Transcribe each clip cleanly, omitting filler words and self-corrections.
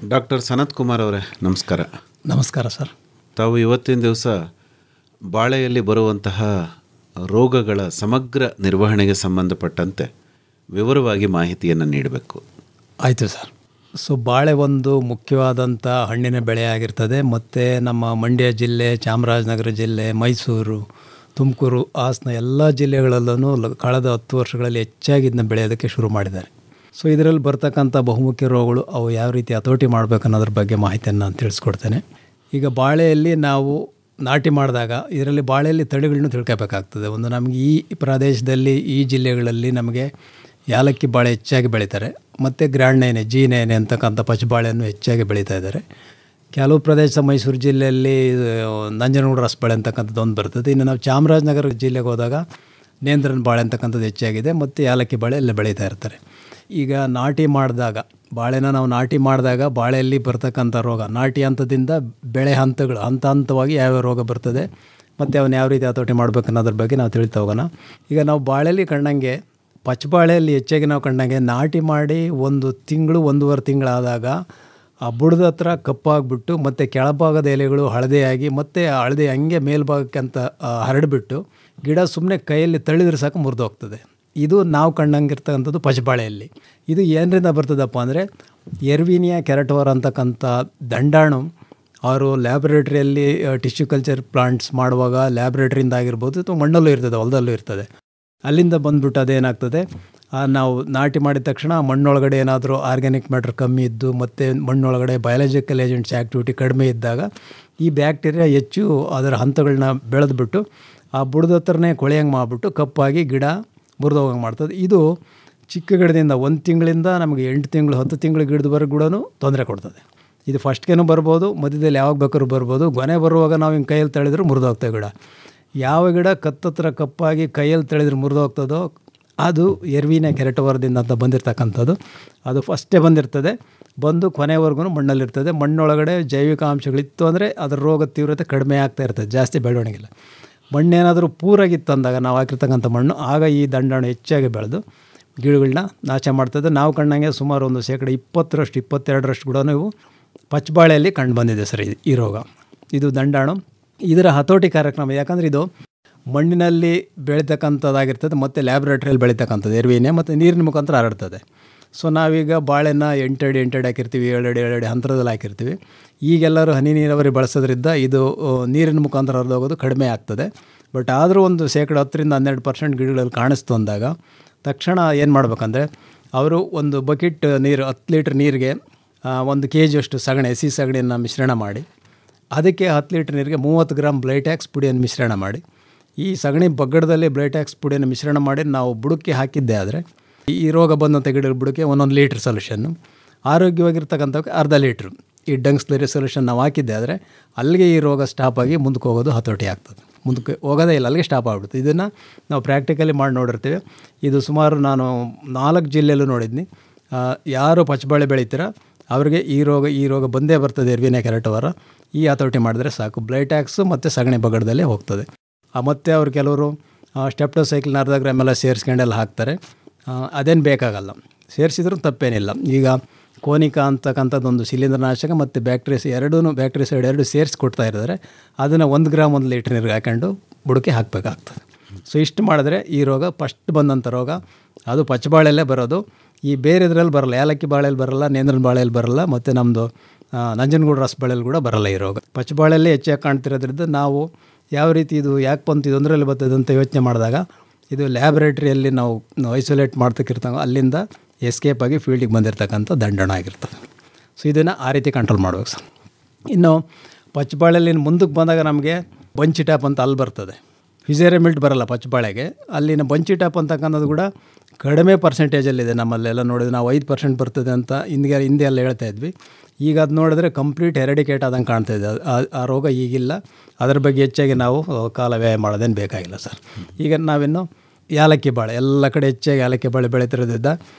Doctor Sanath Kumar ಅವರೇ, ನಮಸ್ಕಾರ. ನಮಸ್ಕಾರ ಸರ್. ತಾವು ಇವತ್ತಿನ ದಿವಸ ಬಾಳೆಯಲ್ಲಿ ಬರುವಂತಹ ರೋಗಗಳ ಸಮಗ್ರ ನಿರ್ವಹಣೆಗೆ ಸಂಬಂಧಪಟ್ಟಂತೆ ವಿವರವಾಗಿ ಮಾಹಿತಿಯನ್ನು ನೀಡಬೇಕು. ಆಯಿತು ಸರ್. ಬಾಳೆ ಒಂದು ಮುಖ್ಯವಾದಂಥ ಹಣ್ಣಿನ ಬೆಳೆ ಆಗಿರ್ತದೆ. ಮತ್ತು ನಮ್ಮ ಮಂಡ್ಯ ಜಿಲ್ಲೆ, ಚಾಮರಾಜನಗರ ಜಿಲ್ಲೆ, ಮೈಸೂರು, ತುಮಕೂರು, ಹಾಸನ ಎಲ್ಲ ಜಿಲ್ಲೆಗಳಲ್ಲೂ ಕಳೆದ 10 ವರ್ಷಗಳಲ್ಲಿ ಹೆಚ್ಚಾಗಿ ಇದನ್ನ ಬೆಳೆಯೋದಕ್ಕೆ ಶುರು ಮಾಡಿದ್ದಾರೆ. ಇದರಲ್ಲಿ ಬರ್ತಕ್ಕಂಥ ಬಹುಮುಖ್ಯ ರೋಗಗಳು ಅವು ಯಾವ ರೀತಿ ಹತೋಟಿ ಮಾಡಬೇಕು ಅನ್ನೋದ್ರ ಬಗ್ಗೆ ಮಾಹಿತಿಯನ್ನು ನಾನು ತಿಳಿಸ್ಕೊಡ್ತೇನೆ. ಈಗ ಬಾಳೆಯಲ್ಲಿ ನಾವು ನಾಟಿ ಮಾಡಿದಾಗ ಇದರಲ್ಲಿ ಬಾಳೆಯಲ್ಲಿ ತಳಿಗಳನ್ನು ತಿಳ್ಕೋಬೇಕಾಗ್ತದೆ. ಒಂದು ನಮಗೆ ಈ ಪ್ರದೇಶದಲ್ಲಿ ಈ ಜಿಲ್ಲೆಗಳಲ್ಲಿ ನಮಗೆ ಯಾಲಕ್ಕಿ ಬಾಳೆ ಹೆಚ್ಚಾಗಿ ಬೆಳೀತಾರೆ, ಮತ್ತು ಗ್ರ್ಯಾಂಡ್ ನೈನೆ, ಜಿ ನೈನೆ ಅಂತಕ್ಕಂಥ ಪಚ್ಚಬಾಳೆಯನ್ನು ಹೆಚ್ಚಾಗಿ ಬೆಳೀತಾ ಇದ್ದಾರೆ. ಕೆಲವು ಪ್ರದೇಶ ಮೈಸೂರು ಜಿಲ್ಲೆಯಲ್ಲಿ ನಂಜನಗೂಡು ರಸಬಾಳೆ ಅಂತಕ್ಕಂಥದ್ದು ಒಂದು ಬರ್ತದೆ. ಇನ್ನು ನಾವು ಚಾಮರಾಜನಗರ ಜಿಲ್ಲೆಗೆ ಹೋದಾಗ ನೇಂದ್ರನ ಬಾಳೆ ಅಂತಕ್ಕಂಥದ್ದು ಹೆಚ್ಚಾಗಿದೆ, ಮತ್ತು ಯಾಲಕ್ಕಿ ಬಾಳೆ ಎಲ್ಲ ಬೆಳೀತಾ ಇರ್ತಾರೆ. ಈಗ ನಾಟಿ ಮಾಡಿದಾಗ ಬಾಳೆನ ನಾವು ನಾಟಿ ಮಾಡಿದಾಗ ಬಾಳೆಯಲ್ಲಿ ಬರ್ತಕ್ಕಂಥ ರೋಗ ನಾಟಿ ಹಂತದಿಂದ ಬೆಳೆ ಹಂತಗಳು ಹಂತ ಹಂತವಾಗಿ ಯಾವ್ಯಾವ ರೋಗ ಬರ್ತದೆ ಮತ್ತು ಅವನ್ನ ಯಾವ ರೀತಿ ಹತೋಟಿ ಮಾಡಬೇಕು ಅನ್ನೋದ್ರ ಬಗ್ಗೆ ನಾವು ತಿಳಿತಾ ಹೋಗೋಣ. ಈಗ ನಾವು ಬಾಳೆಯಲ್ಲಿ ಕಂಡಂಗೆ ಪಚ್ಚಬಾಳೆಯಲ್ಲಿ ಹೆಚ್ಚಾಗಿ ನಾವು ಕಂಡಂಗೆ ನಾಟಿ ಮಾಡಿ 1 ತಿಂಗಳು 1.5 ತಿಂಗಳಾದಾಗ ಆ ಬುಡದ ಹತ್ರ ಕಪ್ಪಾಗಿಬಿಟ್ಟು ಮತ್ತು ಕೆಳಭಾಗದ ಎಲೆಗಳು ಹಳದೆಯಾಗಿ ಮತ್ತು ಹಳದೆ ಹಂಗೆ ಮೇಲ್ಭಾಗಕ್ಕೆ ಅಂತ ಹರಡಿಬಿಟ್ಟು ಗಿಡ ಸುಮ್ಮನೆ ಕೈಯಲ್ಲಿ ತಳ್ಳಿದ್ರೆ ಸಾಕು ಮುರಿದೋಗ್ತದೆ. ಇದು ನಾವು ಕಂಡಂಗಿರ್ತಕ್ಕಂಥದ್ದು ಪಚ್ಚಬಾಳೆಯಲ್ಲಿ. ಇದು ಏನರಿಂದ ಬರ್ತದಪ್ಪ ಅಂದರೆ ಎರ್ವಿನಿಯಾ ಕೆರಟೋರ ಅಂತಕ್ಕಂಥ ದಂಡಾಣು ಅವರು ಲ್ಯಾಬೊರೇಟ್ರಿಯಲ್ಲಿ ಟಿಶ್ಯೂ ಕಲ್ಚರ್ ಪ್ಲಾಂಟ್ಸ್ ಮಾಡುವಾಗ ಲ್ಯಾಬೊರೇಟ್ರಿಯಿಂದ ಆಗಿರ್ಬೋದು ಅಥವಾ ಮಣ್ಣಲ್ಲೂ ಇರ್ತದೆ, ಹೊಲದಲ್ಲೂ ಇರ್ತದೆ. ಅಲ್ಲಿಂದ ಬಂದುಬಿಟ್ಟು ಅದೇನಾಗ್ತದೆ, ನಾವು ನಾಟಿ ಮಾಡಿದ ತಕ್ಷಣ ಮಣ್ಣೊಳಗಡೆ ಏನಾದರೂ ಆರ್ಗ್ಯಾನಿಕ್ ಮ್ಯಾಟ್ರ್ ಕಮ್ಮಿ ಇದ್ದು ಮತ್ತು ಮಣ್ಣೊಳಗಡೆ ಬಯಾಲಜಿಕಲ್ ಏಜೆಂಟ್ಸ್ ಆ್ಯಕ್ಟಿವಿಟಿ ಕಡಿಮೆ ಇದ್ದಾಗ ಈ ಬ್ಯಾಕ್ಟೀರಿಯಾ ಹೆಚ್ಚು ಅದರ ಹಂತಗಳನ್ನ ಬೆಳೆದ್ಬಿಟ್ಟು ಆ ಬುಡದ ಹತ್ರನೇ ಕೊಳೆಯಂಗೆ ಮಾಡಿಬಿಟ್ಟು ಕಪ್ಪಾಗಿ ಗಿಡ ಮುರಿದೋಗಂಗೆ ಮಾಡ್ತದೆ. ಇದು ಚಿಕ್ಕ ಗಿಡದಿಂದ 1 ತಿಂಗಳಿಂದ ನಮಗೆ 8 ತಿಂಗಳು 10 ತಿಂಗಳು ಗಿಡದವರೆಗೂ ಕೂಡ ತೊಂದರೆ ಕೊಡ್ತದೆ. ಇದು ಫಸ್ಟ್ಗೇನು ಬರ್ಬೋದು, ಮಧ್ಯದಲ್ಲಿ ಯಾವಾಗ ಬೇಕಾದ್ರೂ ಬರ್ಬೋದು. ಗೊನೆ ಬರುವಾಗ ನಾವು ಹಿಂಗೆ ಕೈಯಲ್ಲಿ ತಳೆದ್ರೆ ಮುರಿದೋಗ್ತವೆ ಗಿಡ. ಯಾವ ಗಿಡ ಕತ್ತತ್ರ ಕಪ್ಪಾಗಿ ಕೈಯಲ್ಲಿ ತಳೆದ್ರೆ ಮುರಿದೋಗ್ತದೋ ಅದು ಎರ್ವಿನಿಯಾ ಕೆರಟೋರದಿಂದ ಅಂತ ಬಂದಿರತಕ್ಕಂಥದ್ದು. ಅದು ಫಸ್ಟೇ ಬಂದಿರ್ತದೆ, ಬಂದು ಕೊನೆವರೆಗೂ ಮಣ್ಣಲ್ಲಿರ್ತದೆ. ಮಣ್ಣೊಳಗಡೆ ಜೈವಿಕ ಅಂಶಗಳಿತ್ತು ಅಂದರೆ ಅದರ ರೋಗದ ತೀವ್ರತೆ ಕಡಿಮೆ ಆಗ್ತಾ ಇರ್ತದೆ, ಜಾಸ್ತಿ ಬೆಳವಣಿಗೆಲ್ಲ. ಮಣ್ಣೇನಾದರೂ ಪೂರಾಗಿತ್ತು ಅಂದಾಗ ನಾವು ಹಾಕಿರ್ತಕ್ಕಂಥ ಮಣ್ಣು, ಆಗ ಈ ದಂಡಾಣು ಹೆಚ್ಚಾಗಿ ಬೆಳೆದು ಗಿಡಗಳನ್ನ ನಾಶ ಮಾಡ್ತದೆ. ನಾವು ಕಂಡಂಗೆ ಸುಮಾರು ಒಂದು 20% 22% ಕೂಡ ಇವು ಪಚ್ಚಬಾಳೆಯಲ್ಲಿ ಕಂಡು ಬಂದಿದೆ ಸರ್ ಈ ರೋಗ. ಇದು ದಂಡಾಣು. ಇದರ ಹತೋಟಿ ಕಾರ್ಯಕ್ರಮ, ಯಾಕಂದರೆ ಇದು ಮಣ್ಣಿನಲ್ಲಿ ಬೆಳೀತಕ್ಕಂಥದ್ದಾಗಿರ್ತದೆ ಮತ್ತು ಲ್ಯಾಬ್ರೇಟ್ರಿಯಲ್ಲಿ ಬೆಳೀತಕ್ಕಂಥದ್ದು ಎರ್ವಿನಿಯಾ ಮತ್ತು ನೀರಿನ ಮುಖಾಂತರ ಹರಡ್ತದೆ. ನಾವೀಗ ಬಾಳೆನ 8 ಅಡಿ ಹಾಕಿರ್ತೀವಿ, 7 ಅಡಿ ಹಂತರದಲ್ಲಿ ಹಾಕಿರ್ತೀವಿ. ಈಗೆಲ್ಲರೂ ಹನಿ ನೀರಾವರಿ ಬಳಸೋದ್ರಿಂದ ಇದು ನೀರಿನ ಮುಖಾಂತರ ಹರಿದೋಗೋದು ಕಡಿಮೆ ಆಗ್ತದೆ. ಬಟ್ ಆದರೂ ಒಂದು 10-12% ಗಿಡಗಳಲ್ಲಿ ಕಾಣಿಸ್ತು ಅಂದಾಗ ತಕ್ಷಣ ಏನು ಮಾಡ್ಬೇಕಂದ್ರೆ ಅವರು ಒಂದು ಬಕೆಟ್ ನೀರು 10 ಲೀಟ್ರ್ ನೀರಿಗೆ 1 kg ಅಷ್ಟು ಸಗಣಿ, ಹಸಿ ಸಗಣಿಯನ್ನು ಮಿಶ್ರಣ ಮಾಡಿ ಅದಕ್ಕೆ 10 ಲೀಟ್ರ್ ನೀರಿಗೆ 30 ಗ್ರಾಮ್ ಬ್ಲೈಟ್ಯಾಕ್ಸ್ ಪುಡಿಯನ್ನು ಮಿಶ್ರಣ ಮಾಡಿ ಈ ಸಗಣಿ ಬಗ್ಗಡದಲ್ಲಿ ಬ್ಲೈಟ್ಯಾಕ್ಸ್ ಪುಡಿಯನ್ನು ಮಿಶ್ರಣ ಮಾಡಿ ನಾವು ಬುಡಕ್ಕೆ ಹಾಕಿದ್ದೆ ಆದರೆ ಈ ರೋಗ ಬಂದಂಥ ಗಿಡಗಳ ಬುಡಕ್ಕೆ 1 ಲೀಟ್ರ್ ಸೊಲ್ಯೂಷನ್ನು, ಆರೋಗ್ಯವಾಗಿರ್ತಕ್ಕಂಥಕ್ಕೆ 1/2 ಲೀಟ್ರು ಈ ಡಂಗ್ಸ್ಲರಿ ಸೊಲ್ಯೂಷನ್ ನಾವು ಹಾಕಿದ್ದೆ ಆದರೆ ಅಲ್ಲಿಗೆ ಈ ರೋಗ ಸ್ಟಾಪ್ ಆಗಿ ಮುಂದಕ್ಕೆ ಹೋಗೋದು ಹತೋಟಿ ಆಗ್ತದೆ. ಮುಂದಕ್ಕೆ ಹೋಗೋದೇ ಇಲ್ಲ, ಅಲ್ಲಿಗೆ ಸ್ಟಾಪ್ ಆಗಿಬಿಡುತ್ತೆ. ಇದನ್ನು ನಾವು ಪ್ರಾಕ್ಟಿಕಲಿ ಮಾಡಿ ನೋಡಿರ್ತೀವಿ. ಇದು ಸುಮಾರು ನಾನು 4 ಜಿಲ್ಲೆಯಲ್ಲೂ ನೋಡಿದ್ನಿ. ಯಾರು ಪಚ್ಚಬಾಳೆ ಬೆಳೀತೀರ ಅವ್ರಿಗೆ ಈ ರೋಗ ಬಂದೇ ಬರ್ತದೆ, ಎರ್ವಿನಿಯಾ ಕೆರಟೋರ. ಈ ಹತೋಟಿ ಮಾಡಿದ್ರೆ ಸಾಕು, ಬ್ಲೈಟ್ಯಾಕ್ಸು ಮತ್ತು ಸಗಣಿ ಬಗಡದಲ್ಲೇ ಹೋಗ್ತದೆ. ಮತ್ತು ಅವ್ರು ಕೆಲವರು ಸ್ಟೆಪ್ಟೋಸೈಕ್ಲಿನ್ 1/2 ಗ್ರಾಮ್ ಎಲ್ಲ ಸೇರಿಸ್ಕೊಂಡೆಲ್ಲ ಹಾಕ್ತಾರೆ. ಅದೇನು ಬೇಕಾಗಲ್ಲ, ಸೇರಿಸಿದ್ರೂ ತಪ್ಪೇನಿಲ್ಲ. ಈಗ ಕೋನಿಕಾ ಅಂತಕ್ಕಂಥದ್ದೊಂದು ಶಿಲೀಂಧ್ರನಾಶಕ ಮತ್ತು ಬ್ಯಾಕ್ಟೀರಿಸೈಡ್ ಎರಡು ಸೇರಿಸ್ಕೊಡ್ತಾ ಇದ್ದಾರೆ. ಅದನ್ನು 1 ಗ್ರಾಮ್ 1 ಲೀಟ್ರ್ ನೀರಿಗೆ ಹಾಕೊಂಡು ಬುಡಕ್ಕೆ ಹಾಕಬೇಕಾಗ್ತದೆ. ಇಷ್ಟು ಮಾಡಿದ್ರೆ ಈ ರೋಗ ಫಸ್ಟ್ ಬಂದಂಥ ರೋಗ ಅದು ಪಚ್ಚಬಾಳೆಯಲ್ಲೇ ಬರೋದು. ಈ ಬೇರೆ ಇದರಲ್ಲಿ ಬರಲ್ಲ, ಯಾಲಕ್ಕಿ ಬಾಳೆಯಲ್ಲಿ ಬರಲ್ಲ, ನೇಂದ್ರನ ಬಾಳೆಯಲ್ಲಿ ಬರಲ್ಲ, ಮತ್ತು ನಮ್ಮದು ನಂಜನಗೂಡು ರಸಬಾಳೆಯಲ್ಲಿ ಕೂಡ ಬರಲ್ಲ ಈ ರೋಗ. ಪಚ್ಚಬಾಳೆಯಲ್ಲೇ ಹೆಚ್ಚಾಗಿ ಕಾಣ್ತಿರೋದ್ರಿಂದ ನಾವು ಯಾವ ರೀತಿ ಇದು ಯಾಕೆ ಬಂತು, ತೊಂದರೆಯಲ್ಲಿ ಬರ್ತದೆ ಅಂತ ಯೋಚನೆ ಮಾಡಿದಾಗ ಇದು ಲ್ಯಾಬೊರೇಟ್ರಿಯಲ್ಲಿ ನಾವು ಐಸೋಲೇಟ್ ಮಾಡ್ತಕ್ಕಿರ್ತಾಗ ಅಲ್ಲಿಂದ ಎಸ್ಕೇಪ್ ಆಗಿ ಫೀಲ್ಡಿಗೆ ಬಂದಿರತಕ್ಕಂಥ ದಂಡಾಣು ಆಗಿರ್ತದೆ. ಇದನ್ನು ಆ ರೀತಿ ಕಂಟ್ರೋಲ್ ಮಾಡ್ಬೇಕು ಸರ್. ಇನ್ನು ಪಚ್ಚಬಾಳೆಯಲ್ಲಿ ಮುಂದಕ್ಕೆ ಬಂದಾಗ ನಮಗೆ ಬಂಚಿ ಟ್ಯಾಪ್ ಅಂತ ಅಲ್ಲಿ ಬರ್ತದೆ. ಫಿಸೇರಿಯಾ ಮಿಲ್ಟ್ ಬರಲ್ಲ ಪಚ್ಚಬಾಳೆಗೆ. ಅಲ್ಲಿನ ಬಂಚಿ ಟ್ಯಾಪ್ ಅಂತಕ್ಕಂಥದ್ದು ಕೂಡ ಕಡಿಮೆ ಪರ್ಸೆಂಟೇಜಲ್ಲಿದೆ. ನಮ್ಮಲ್ಲೆಲ್ಲ ನೋಡಿದ್ರೆ ನಾವು 5% ಬರ್ತದೆ ಅಂತ ಹಿಂದೆ ಎಲ್ಲ ಹೇಳ್ತಾ ಇದ್ವಿ. ಈಗ ಅದು ನೋಡಿದ್ರೆ ಕಂಪ್ಲೀಟ್ ಎರಡಿಕೇಟ್ ಆದಂಗೆ ಕಾಣ್ತಾ ಇದೆ. ಆ ರೋಗ ಈಗಿಲ್ಲ. ಅದರ ಬಗ್ಗೆ ಹೆಚ್ಚಾಗಿ ನಾವು ಕಾಲ ವ್ಯಯ ಮಾಡೋದೇನು ಬೇಕಾಗಿಲ್ಲ ಸರ್. ಈಗ ನಾವಿನ್ನು ಯಾಲಕ್ಕಿ ಬಾಳೆ ಎಲ್ಲ ಕಡೆ ಹೆಚ್ಚಾಗಿ ಯಾಲಕ್ಕಿ ಬಾಳೆ ಬೆಳೀತಿರೋದ್ರಿಂದ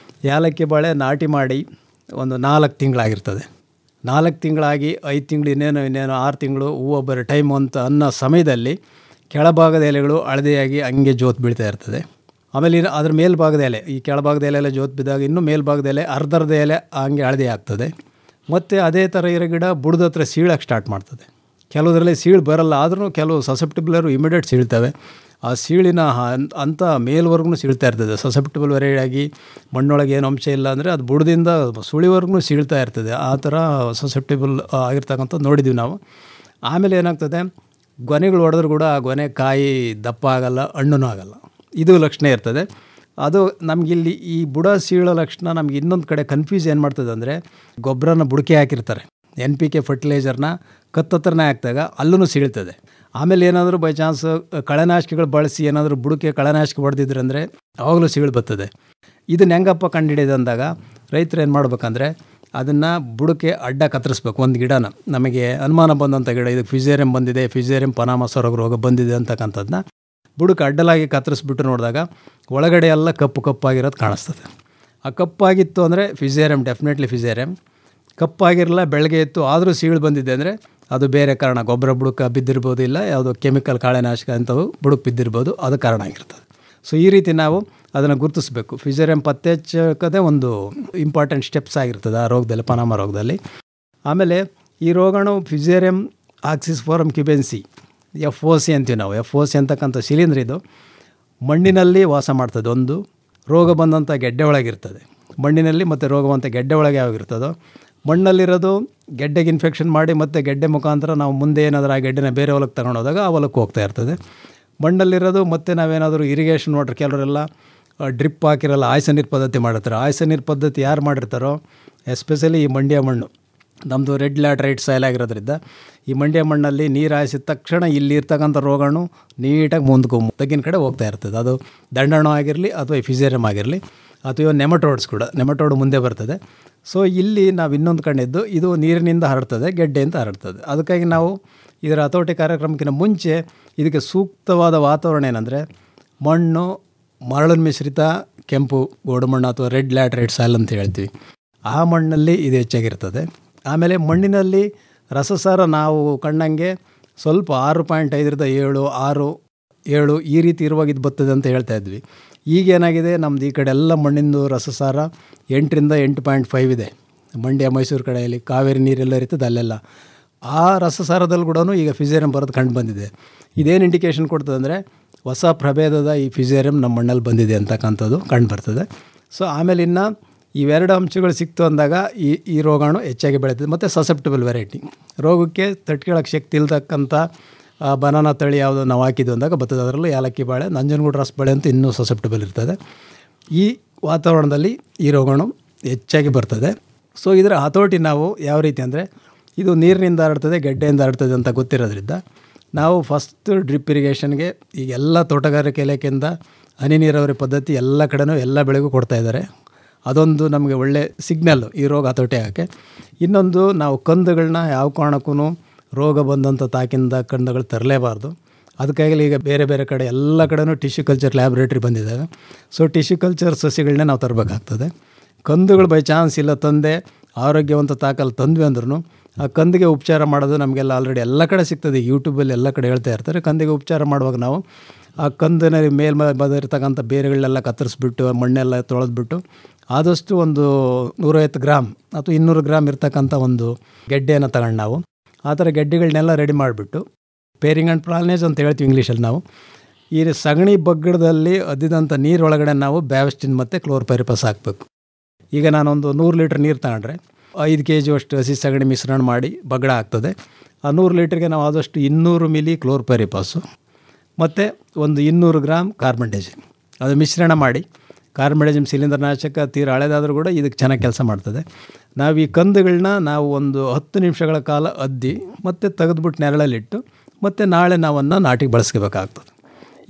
ಯಾಲಕ್ಕಿ ಬಾಳೆ ನಾಟಿ ಮಾಡಿ ಒಂದು 4 ತಿಂಗಳಾಗಿರ್ತದೆ. 4 ತಿಂಗಳಾಗಿ 5 ತಿಂಗಳು ಇನ್ನೇನು 6 ತಿಂಗಳು ಹೂವು ಬರೋ ಟೈಮು ಅಂತ ಅನ್ನೋ ಸಮಯದಲ್ಲಿ ಕೆಳಭಾಗದ ಎಲೆಗಳು ಹಳದಿಯಾಗಿ ಹಂಗೆ ಜೋತು ಬೀಳ್ತಾ ಇರ್ತದೆ. ಆಮೇಲೆ ಅದ್ರ ಮೇಲ್ಭಾಗದ ಎಲೆ, ಈ ಕೆಳಭಾಗದ ಎಲೆ ಎಲ್ಲ ಜೋತು ಬಿದ್ದಾಗ ಇನ್ನೂ ಮೇಲ್ಭಾಗದ ಎಲೆ ಅರ್ಧರ್ಧ ಎಲೆ ಹಂಗೆ ಹಳದಿ ಆಗ್ತದೆ. ಮತ್ತು ಅದೇ ಥರ ಇರೋ ಗಿಡ ಬುಡದ ಹತ್ರ ಸೀಳಕ್ಕೆ ಸ್ಟಾರ್ಟ್ ಮಾಡ್ತದೆ. ಕೆಲವುದರಲ್ಲಿ ಸೀಳು ಬರಲ್ಲ, ಆದ್ರೂ ಕೆಲವು ಸಸೆಪ್ಟಿಬಲರು ಇಮಿಡಿಯೇಟ್ ಸೀಳ್ತವೆ. ಆ ಸೀಳಿನ ಅಂತ ಮೇಲ್ವರೆಗೂ ಸೀಳ್ತಾ ಇರ್ತದೆ. ಸಸೆಪ್ಟಿಬಲ್ ವೆರೈಟಿಯಾಗಿ ಮಣ್ಣೊಳಗೆ ಏನು ಅಂಶ ಇಲ್ಲ ಅಂದರೆ ಅದು ಬುಡದಿಂದ ಸುಳಿವರೆಗೂ ಸೀಳ್ತಾ ಇರ್ತದೆ. ಆ ಥರ ಸಸೆಪ್ಟಿಬಲ್ ಆಗಿರ್ತಕ್ಕಂಥದ್ದು ನೋಡಿದ್ದೀವಿ ನಾವು. ಆಮೇಲೆ ಏನಾಗ್ತದೆ, ಗೊನೆಗಳು ಹೊಡೆದ್ರೂ ಕೂಡ ಆ ಗೊನೆ ಕಾಯಿ ದಪ್ಪ ಆಗಲ್ಲ, ಹಣ್ಣೂ ಆಗಲ್ಲ. ಇದು ಲಕ್ಷಣ ಇರ್ತದೆ. ಅದು ನಮಗಿಲ್ಲಿ ಈ ಬುಡ ಸೀಳೋ ಲಕ್ಷಣ ನಮ್ಗೆ ಇನ್ನೊಂದು ಕಡೆ ಕನ್ಫ್ಯೂಸ್ ಏನು ಮಾಡ್ತದೆ ಅಂದರೆ, ಗೊಬ್ಬರನ ಬುಡಕೆ ಹಾಕಿರ್ತಾರೆ, NPK ಫರ್ಟಿಲೈಸರ್ನ ಕತ್ತತ್ರನೇ ಹಾಕಿದಾಗ ಅಲ್ಲೂ ಸೀಳ್ತದೆ. ಆಮೇಲೆ ಏನಾದರೂ ಬೈ ಚಾನ್ಸ್ ಕಳೆನಾಶಕಗಳು ಬಳಸಿ ಏನಾದರೂ ಬುಡಕೆ ಕಳೆನಾಶಕ ಹೊಡೆದಿದ್ರೆ ಅಂದರೆ ಅವಾಗಲೂ ಸೀಳು ಬರ್ತದೆ. ಇದನ್ನ ಹೆಂಗಪ್ಪ ಕಂಡುಹಿಡಿಯೋದು ಅಂದಾಗ ರೈತರು ಏನು ಮಾಡ್ಬೇಕಂದ್ರೆ, ಅದನ್ನು ಬುಡಕೆ ಅಡ್ಡ ಕತ್ತರಿಸ್ಬೇಕು. ಒಂದು ಗಿಡನ ನಮಗೆ ಅನುಮಾನ ಬಂದಂಥ ಗಿಡ, ಇದು ಫಿಸೇರಿಯಂ ಬಂದಿದೆ, ಫಿಸೇರಿಯಂ ಪನಾಮ ಸೊರಗ ರೋಗ ಬಂದಿದೆ ಅಂತಕ್ಕಂಥದ್ದನ್ನ ಬುಡಕ್ಕೆ ಅಡ್ಡಲಾಗಿ ಕತ್ತರಿಸ್ಬಿಟ್ಟು ನೋಡಿದಾಗ ಒಳಗಡೆ ಎಲ್ಲ ಕಪ್ಪು ಕಪ್ಪಾಗಿರೋದು ಕಾಣಿಸ್ತದೆ. ಆ ಕಪ್ಪಾಗಿತ್ತು ಅಂದರೆ ಫಿಸೇರಿಯಂ, ಡೆಫಿನೆಟ್ಲಿ ಫಿಸೇರಿಯಂ. ಕಪ್ಪಾಗಿರಲ್ಲ, ಬೆಳಗ್ಗೆ ಇತ್ತು ಆದರೂ ಸೀಳು ಬಂದಿದೆ ಅಂದರೆ ಅದು ಬೇರೆ ಕಾರಣ, ಗೊಬ್ಬರ ಬುಡಕ್ಕೆ ಬಿದ್ದಿರ್ಬೋದು, ಇಲ್ಲ ಯಾವುದೋ ಕೆಮಿಕಲ್ ಕಾಳೆನಾಶಕ ಅಂಥವು ಬುಡಕ್ಕೆ ಬಿದ್ದಿರ್ಬೋದು, ಅದು ಕಾರಣ ಆಗಿರ್ತದೆ. ಸೊ ಈ ರೀತಿ ನಾವು ಅದನ್ನು ಗುರುತಿಸಬೇಕು. ಫಿಸೇರಿಯಂ ಪತ್ತೆ ಹಚ್ಚೋದೇ ಒಂದು ಇಂಪಾರ್ಟೆಂಟ್ ಸ್ಟೆಪ್ಸ್ ಆಗಿರ್ತದೆ ಆ ರೋಗದಲ್ಲಿ, ಪನಾಮ ರೋಗದಲ್ಲಿ. ಆಮೇಲೆ ಈ ರೋಗಾಣು ಫಿಸೇರಿಯಂ ಆಕ್ಸಿಸ್ಫೋರಮ್ ಕ್ಯುಬೆನ್ಸಿ, FOC ಅಂತೀವಿ ನಾವು. FOC ಅಂತಕ್ಕಂಥ ಶಿಲೀಂಧ್ರ ಇದು ಮಣ್ಣಿನಲ್ಲಿ ವಾಸ ಮಾಡ್ತದೆ. ಒಂದು ರೋಗ ಬಂದಂಥ ಗೆಡ್ಡೆ ಒಳಗಿರ್ತದೆ ಮಣ್ಣಿನಲ್ಲಿ, ಮತ್ತು ರೋಗ ಬಂದಂಥ ಗೆಡ್ಡೆ ಒಳಗೆ ಯಾವಾಗಿರ್ತದೋ ಮಣ್ಣಲ್ಲಿರೋದು ಗೆಡ್ಡೆಗೆ ಇನ್ಫೆಕ್ಷನ್ ಮಾಡಿ ಮತ್ತು ಗೆಡ್ಡೆ ಮುಖಾಂತರ ನಾವು ಮುಂದೆ ಏನಾದರೂ ಆ ಗೆಡ್ಡೆನ ಬೇರೆ ಹೊಲಕ್ಕೆ ತಗೊಂಡೋದಾಗ ಆ ಹೊಲಕ್ಕೆ ಹೋಗ್ತಾ ಇರ್ತದೆ. ಮಣ್ಣಲ್ಲಿರೋದು ಮತ್ತು ನಾವೇನಾದರೂ ಇರಿಗೇಷನ್ ವಾಟರ್, ಕೆಲವರೆಲ್ಲ ಡ್ರಿಪ್ ಹಾಕಿರಲ್ಲ, ಆಯ್ಸ ನೀರು ಪದ್ಧತಿ ಮಾಡಿರ್ತಾರೆ. ಆಯ್ಸ ನೀರು ಪದ್ಧತಿ ಯಾರು ಮಾಡಿರ್ತಾರೋ, ಎಸ್ಪೆಷಲಿ ಈ ಮಂಡ್ಯ ಮಣ್ಣು ನಮ್ಮದು ರೆಡ್ ಲ್ಯಾಟರೈಟ್ ಸಾಯಿಲ್ ಆಗಿರೋದ್ರಿಂದ ಈ ಮಂಡ್ಯ ಮಣ್ಣಲ್ಲಿ ನೀರು ಹಾಯಿಸಿದ ತಕ್ಷಣ ಇಲ್ಲಿ ಇರ್ತಕ್ಕಂಥ ರೋಗಾಣು ನೀಟಾಗಿ ತಗ್ಗಿನ ಕಡೆ ಹೋಗ್ತಾ ಇರ್ತದೆ. ಅದು ದಂಡಾಣು ಆಗಿರಲಿ ಅಥವಾ ಈ ಫಿಸೇರಿಯಂ ಆಗಿರಲಿ ಅಥವಾ ನೆಮಟೋಡ್ಸ್ ಕೂಡ, ನೆಮಟೋಡ್ ಮುಂದೆ ಬರ್ತದೆ. ಸೊ ಇಲ್ಲಿ ನಾವು ಇನ್ನೊಂದು ಕಂಡಿದ್ದು, ಇದು ನೀರಿನಿಂದ ಹರಡ್ತದೆ, ಗೆಡ್ಡೆಯಿಂದ ಹರಡ್ತದೆ. ಅದಕ್ಕಾಗಿ ನಾವು ಇದರ ಹತೋಟಿ ಕಾರ್ಯಕ್ರಮಕ್ಕಿಂತ ಮುಂಚೆ ಇದಕ್ಕೆ ಸೂಕ್ತವಾದ ವಾತಾವರಣ ಏನಂದರೆ, ಮಣ್ಣು ಮರಳಿನ ಮಿಶ್ರಿತ ಕೆಂಪು ಗೋಡು ಮಣ್ಣು ಅಥವಾ ರೆಡ್ ಲ್ಯಾಟರೈಟ್ ಸಾಯಿಲ್ ಅಂತ ಹೇಳ್ತೀವಿ, ಆ ಮಣ್ಣಲ್ಲಿ ಇದು ಹೆಚ್ಚಾಗಿರ್ತದೆ. ಆಮೇಲೆ ಮಣ್ಣಿನಲ್ಲಿ ರಸಸಾರ ನಾವು ಕಂಡಂಗೆ ಸ್ವಲ್ಪ 6.5ರಿಂದ 7, 6, 7 ಈ ರೀತಿ ಇರುವಾಗ ಇದು ಬರ್ತದೆ ಅಂತ ಹೇಳ್ತಾ ಇದ್ವಿ. ಈಗೇನಾಗಿದೆ, ನಮ್ಮದು ಈ ಕಡೆ ಎಲ್ಲ ಮಣ್ಣಿಂದು ರಸಸಾರ 8ರಿಂದ 8.5 ಇದೆ. ಮಂಡ್ಯ ಮೈಸೂರು ಕಡೆಯಲ್ಲಿ ಕಾವೇರಿ ನೀರೆಲ್ಲ ಇರ್ತದೆ ಅಲ್ಲೆಲ್ಲ. ಆ ರಸಸಾರದಲ್ಲಿ ಕೂಡ ಈಗ ಫಿಸೇರಿಯಂ ಬರೋದು ಕಂಡು ಬಂದಿದೆ. ಇದೇನು ಇಂಡಿಕೇಷನ್ ಕೊಡ್ತದೆ ಅಂದರೆ, ಹೊಸ ಪ್ರಭೇದದ ಈ ಫಿಸೇರಿಯಂ ನಮ್ಮ ಮಣ್ಣಲ್ಲಿ ಬಂದಿದೆ ಅಂತಕ್ಕಂಥದ್ದು ಕಂಡು ಬರ್ತದೆ. ಸೊ ಆಮೇಲೆ ಇನ್ನು ಇವೆರಡು ಅಂಶಗಳು ಸಿಕ್ತು ಅಂದಾಗ ಈ ರೋಗಾಣು ಹೆಚ್ಚಾಗಿ ಬೆಳೀತದೆ. ಮತ್ತು ಸಸೆಪ್ಟಿಬಲ್ ವೆರೈಟಿ, ರೋಗಕ್ಕೆ ತಟ್ಕೊಳ್ಳೋಕ್ಕೆ ಶಕ್ತಿ ಇಲ್ತಕ್ಕಂಥ ಬನಾನಾ ತಳಿ ಯಾವುದು ನಾವು ಹಾಕಿದ್ದು ಅಂದಾಗ ಬರ್ತದೆ. ಅದರಲ್ಲೂ ಏಲಕ್ಕಿ ಬಾಳೆ, ನಂಜನಗೂಡು ರಸ ಬಾಳೆ ಅಂತೂ ಇನ್ನೂ ಸಸೆಪ್ಟಿಬಲ್ ಇರ್ತದೆ. ಈ ವಾತಾವರಣದಲ್ಲಿ ಈ ರೋಗಾಣು ಹೆಚ್ಚಾಗಿ ಬರ್ತದೆ. ಸೊ ಇದರ ಹತೋಟಿ ನಾವು ಯಾವ ರೀತಿ ಅಂದರೆ, ಇದು ನೀರಿನಿಂದ ಹರಡ್ತದೆ, ಗೆಡ್ಡೆಯಿಂದ ಹರಡ್ತದೆ ಅಂತ ಗೊತ್ತಿರೋದ್ರಿಂದ ನಾವು ಫಸ್ಟ್ ಡ್ರಿಪ್ ಇರಿಗೇಷನ್ಗೆ ಈಗ ಎಲ್ಲ ತೋಟಗಾರಿಕೆ ಇಲಾಖೆಯಿಂದ ಹನಿ ನೀರಾವರಿ ಪದ್ಧತಿ ಎಲ್ಲ ಕಡೆನೂ ಎಲ್ಲ ಬೆಳೆಗೂ ಕೊಡ್ತಾಯಿದ್ದಾರೆ. ಅದೊಂದು ನಮಗೆ ಒಳ್ಳೆ ಸಿಗ್ನಲ್ಲು ಈ ರೋಗ ಹತೋಟಿ ಆಗೋಕ್ಕೆ. ಇನ್ನೊಂದು, ನಾವು ಕಂದುಗಳನ್ನ ಯಾವ ಕಾರಣಕ್ಕೂ ರೋಗ ಬಂದಂಥ ತಾಕಿಂದ ಕಂದುಗಳು ತರಲೇಬಾರ್ದು. ಅದಕ್ಕಾಗಲಿ ಈಗ ಬೇರೆ ಬೇರೆ ಕಡೆ ಎಲ್ಲ ಕಡೆನೂ ಟಿಶ್ಯೂ ಕಲ್ಚರ್ ಲ್ಯಾಬ್ರೇಟ್ರಿ ಬಂದಿದ್ದಾವೆ. ಸೊ ಟಿಶ್ಯೂ ಕಲ್ಚರ್ ಸಸಿಗಳನ್ನೇ ನಾವು ತರಬೇಕಾಗ್ತದೆ. ಕಂದುಗಳು ಬೈ ಚಾನ್ಸ್ ಇಲ್ಲ ತಂದೆ ಆರೋಗ್ಯವಂತ ತಾಕಲ್ಲಿ ತಂದ್ವಿ ಅಂದ್ರೂ ಆ ಕಂದಿಗೆ ಉಪಚಾರ ಮಾಡೋದು ನಮಗೆಲ್ಲ ಆಲ್ರೆಡಿ ಎಲ್ಲ ಕಡೆ ಸಿಗ್ತದೆ. ಯೂಟ್ಯೂಬಲ್ಲಿ ಎಲ್ಲ ಕಡೆ ಹೇಳ್ತಾ ಇರ್ತಾರೆ. ಕಂದಿಗೆ ಉಪಚಾರ ಮಾಡುವಾಗ ನಾವು ಆ ಕಂದಿನ ಬಂದಿರ್ತಕ್ಕಂಥ ಬೇರೆಗಳನ್ನೆಲ್ಲ ಕತ್ತರಿಸ್ಬಿಟ್ಟು ಮಣ್ಣೆಲ್ಲ ತೊಳೆದ್ಬಿಟ್ಟು ಆದಷ್ಟು ಒಂದು 150 ಗ್ರಾಮ್ ಅಥವಾ 200 ಗ್ರಾಮ್ ಇರ್ತಕ್ಕಂಥ ಒಂದು ಗೆಡ್ಡೆಯನ್ನು ತಗೊಂಡು ನಾವು ಆ ಥರ ಗೆಡ್ಡೆಗಳನ್ನೆಲ್ಲ ರೆಡಿ ಮಾಡಿಬಿಟ್ಟು, ಪೇರಿಂಗ್ ಆ್ಯಂಡ್ ಪ್ರಾಲ್ನೇಜ್ ಅಂತ ಹೇಳ್ತೀವಿ ಇಂಗ್ಲೀಷಲ್ಲಿ ನಾವು, ಈ ಸಗಣಿ ಬಗ್ಗಡದಲ್ಲಿ ಅದ್ದಿದಂಥ ನೀರೊಳಗಡೆ ನಾವು ಬ್ಯಾವೆಸ್ಟಿನ್ ಮತ್ತು ಕ್ಲೋರ್ಪೈರಿಪಸ್ ಹಾಕಬೇಕು. ಈಗ ನಾನೊಂದು 100 ಲೀಟ್ರ್ ನೀರು ತಗೊಂಡ್ರೆ 5 kg ಅಷ್ಟು ಹಸಿ ಸಗಣಿ ಮಿಶ್ರಣ ಮಾಡಿ ಬಗ್ಗಡ ಆಗ್ತದೆ. ಆ 100 ಲೀಟ್ರಿಗೆ ನಾವು ಆದಷ್ಟು 200 ಮಿಲಿ ಕ್ಲೋರ್ಪೈರಿಪಸ್ಸು ಮತ್ತು ಒಂದು 200 ಗ್ರಾಮ್ ಕಾರ್ಬನ್ಡೈಜಿಮ್ ಅದು ಮಿಶ್ರಣ ಮಾಡಿ, ಕಾರ್ಬನ್ಡೈಜಿಮ್ ಶಿಲೀಂಧ್ರನಾಶಕ ತೀರ ಹಳೆದಾದರೂ ಕೂಡ ಇದಕ್ಕೆ ಚೆನ್ನಾಗಿ ಕೆಲಸ ಮಾಡ್ತದೆ. ನಾವು ಈ ಕಂದುಗಳನ್ನ ನಾವು ಒಂದು 10 ನಿಮಿಷಗಳ ಕಾಲ ಅದ್ದಿ ಮತ್ತು ತೆಗೆದುಬಿಟ್ಟು ನೆರಳಲ್ಲಿಟ್ಟು ಮತ್ತು ನಾಳೆ ನಾವನ್ನು ನಾಟಿಗೆ ಬಳಸ್ಕೋಬೇಕಾಗ್ತದೆ.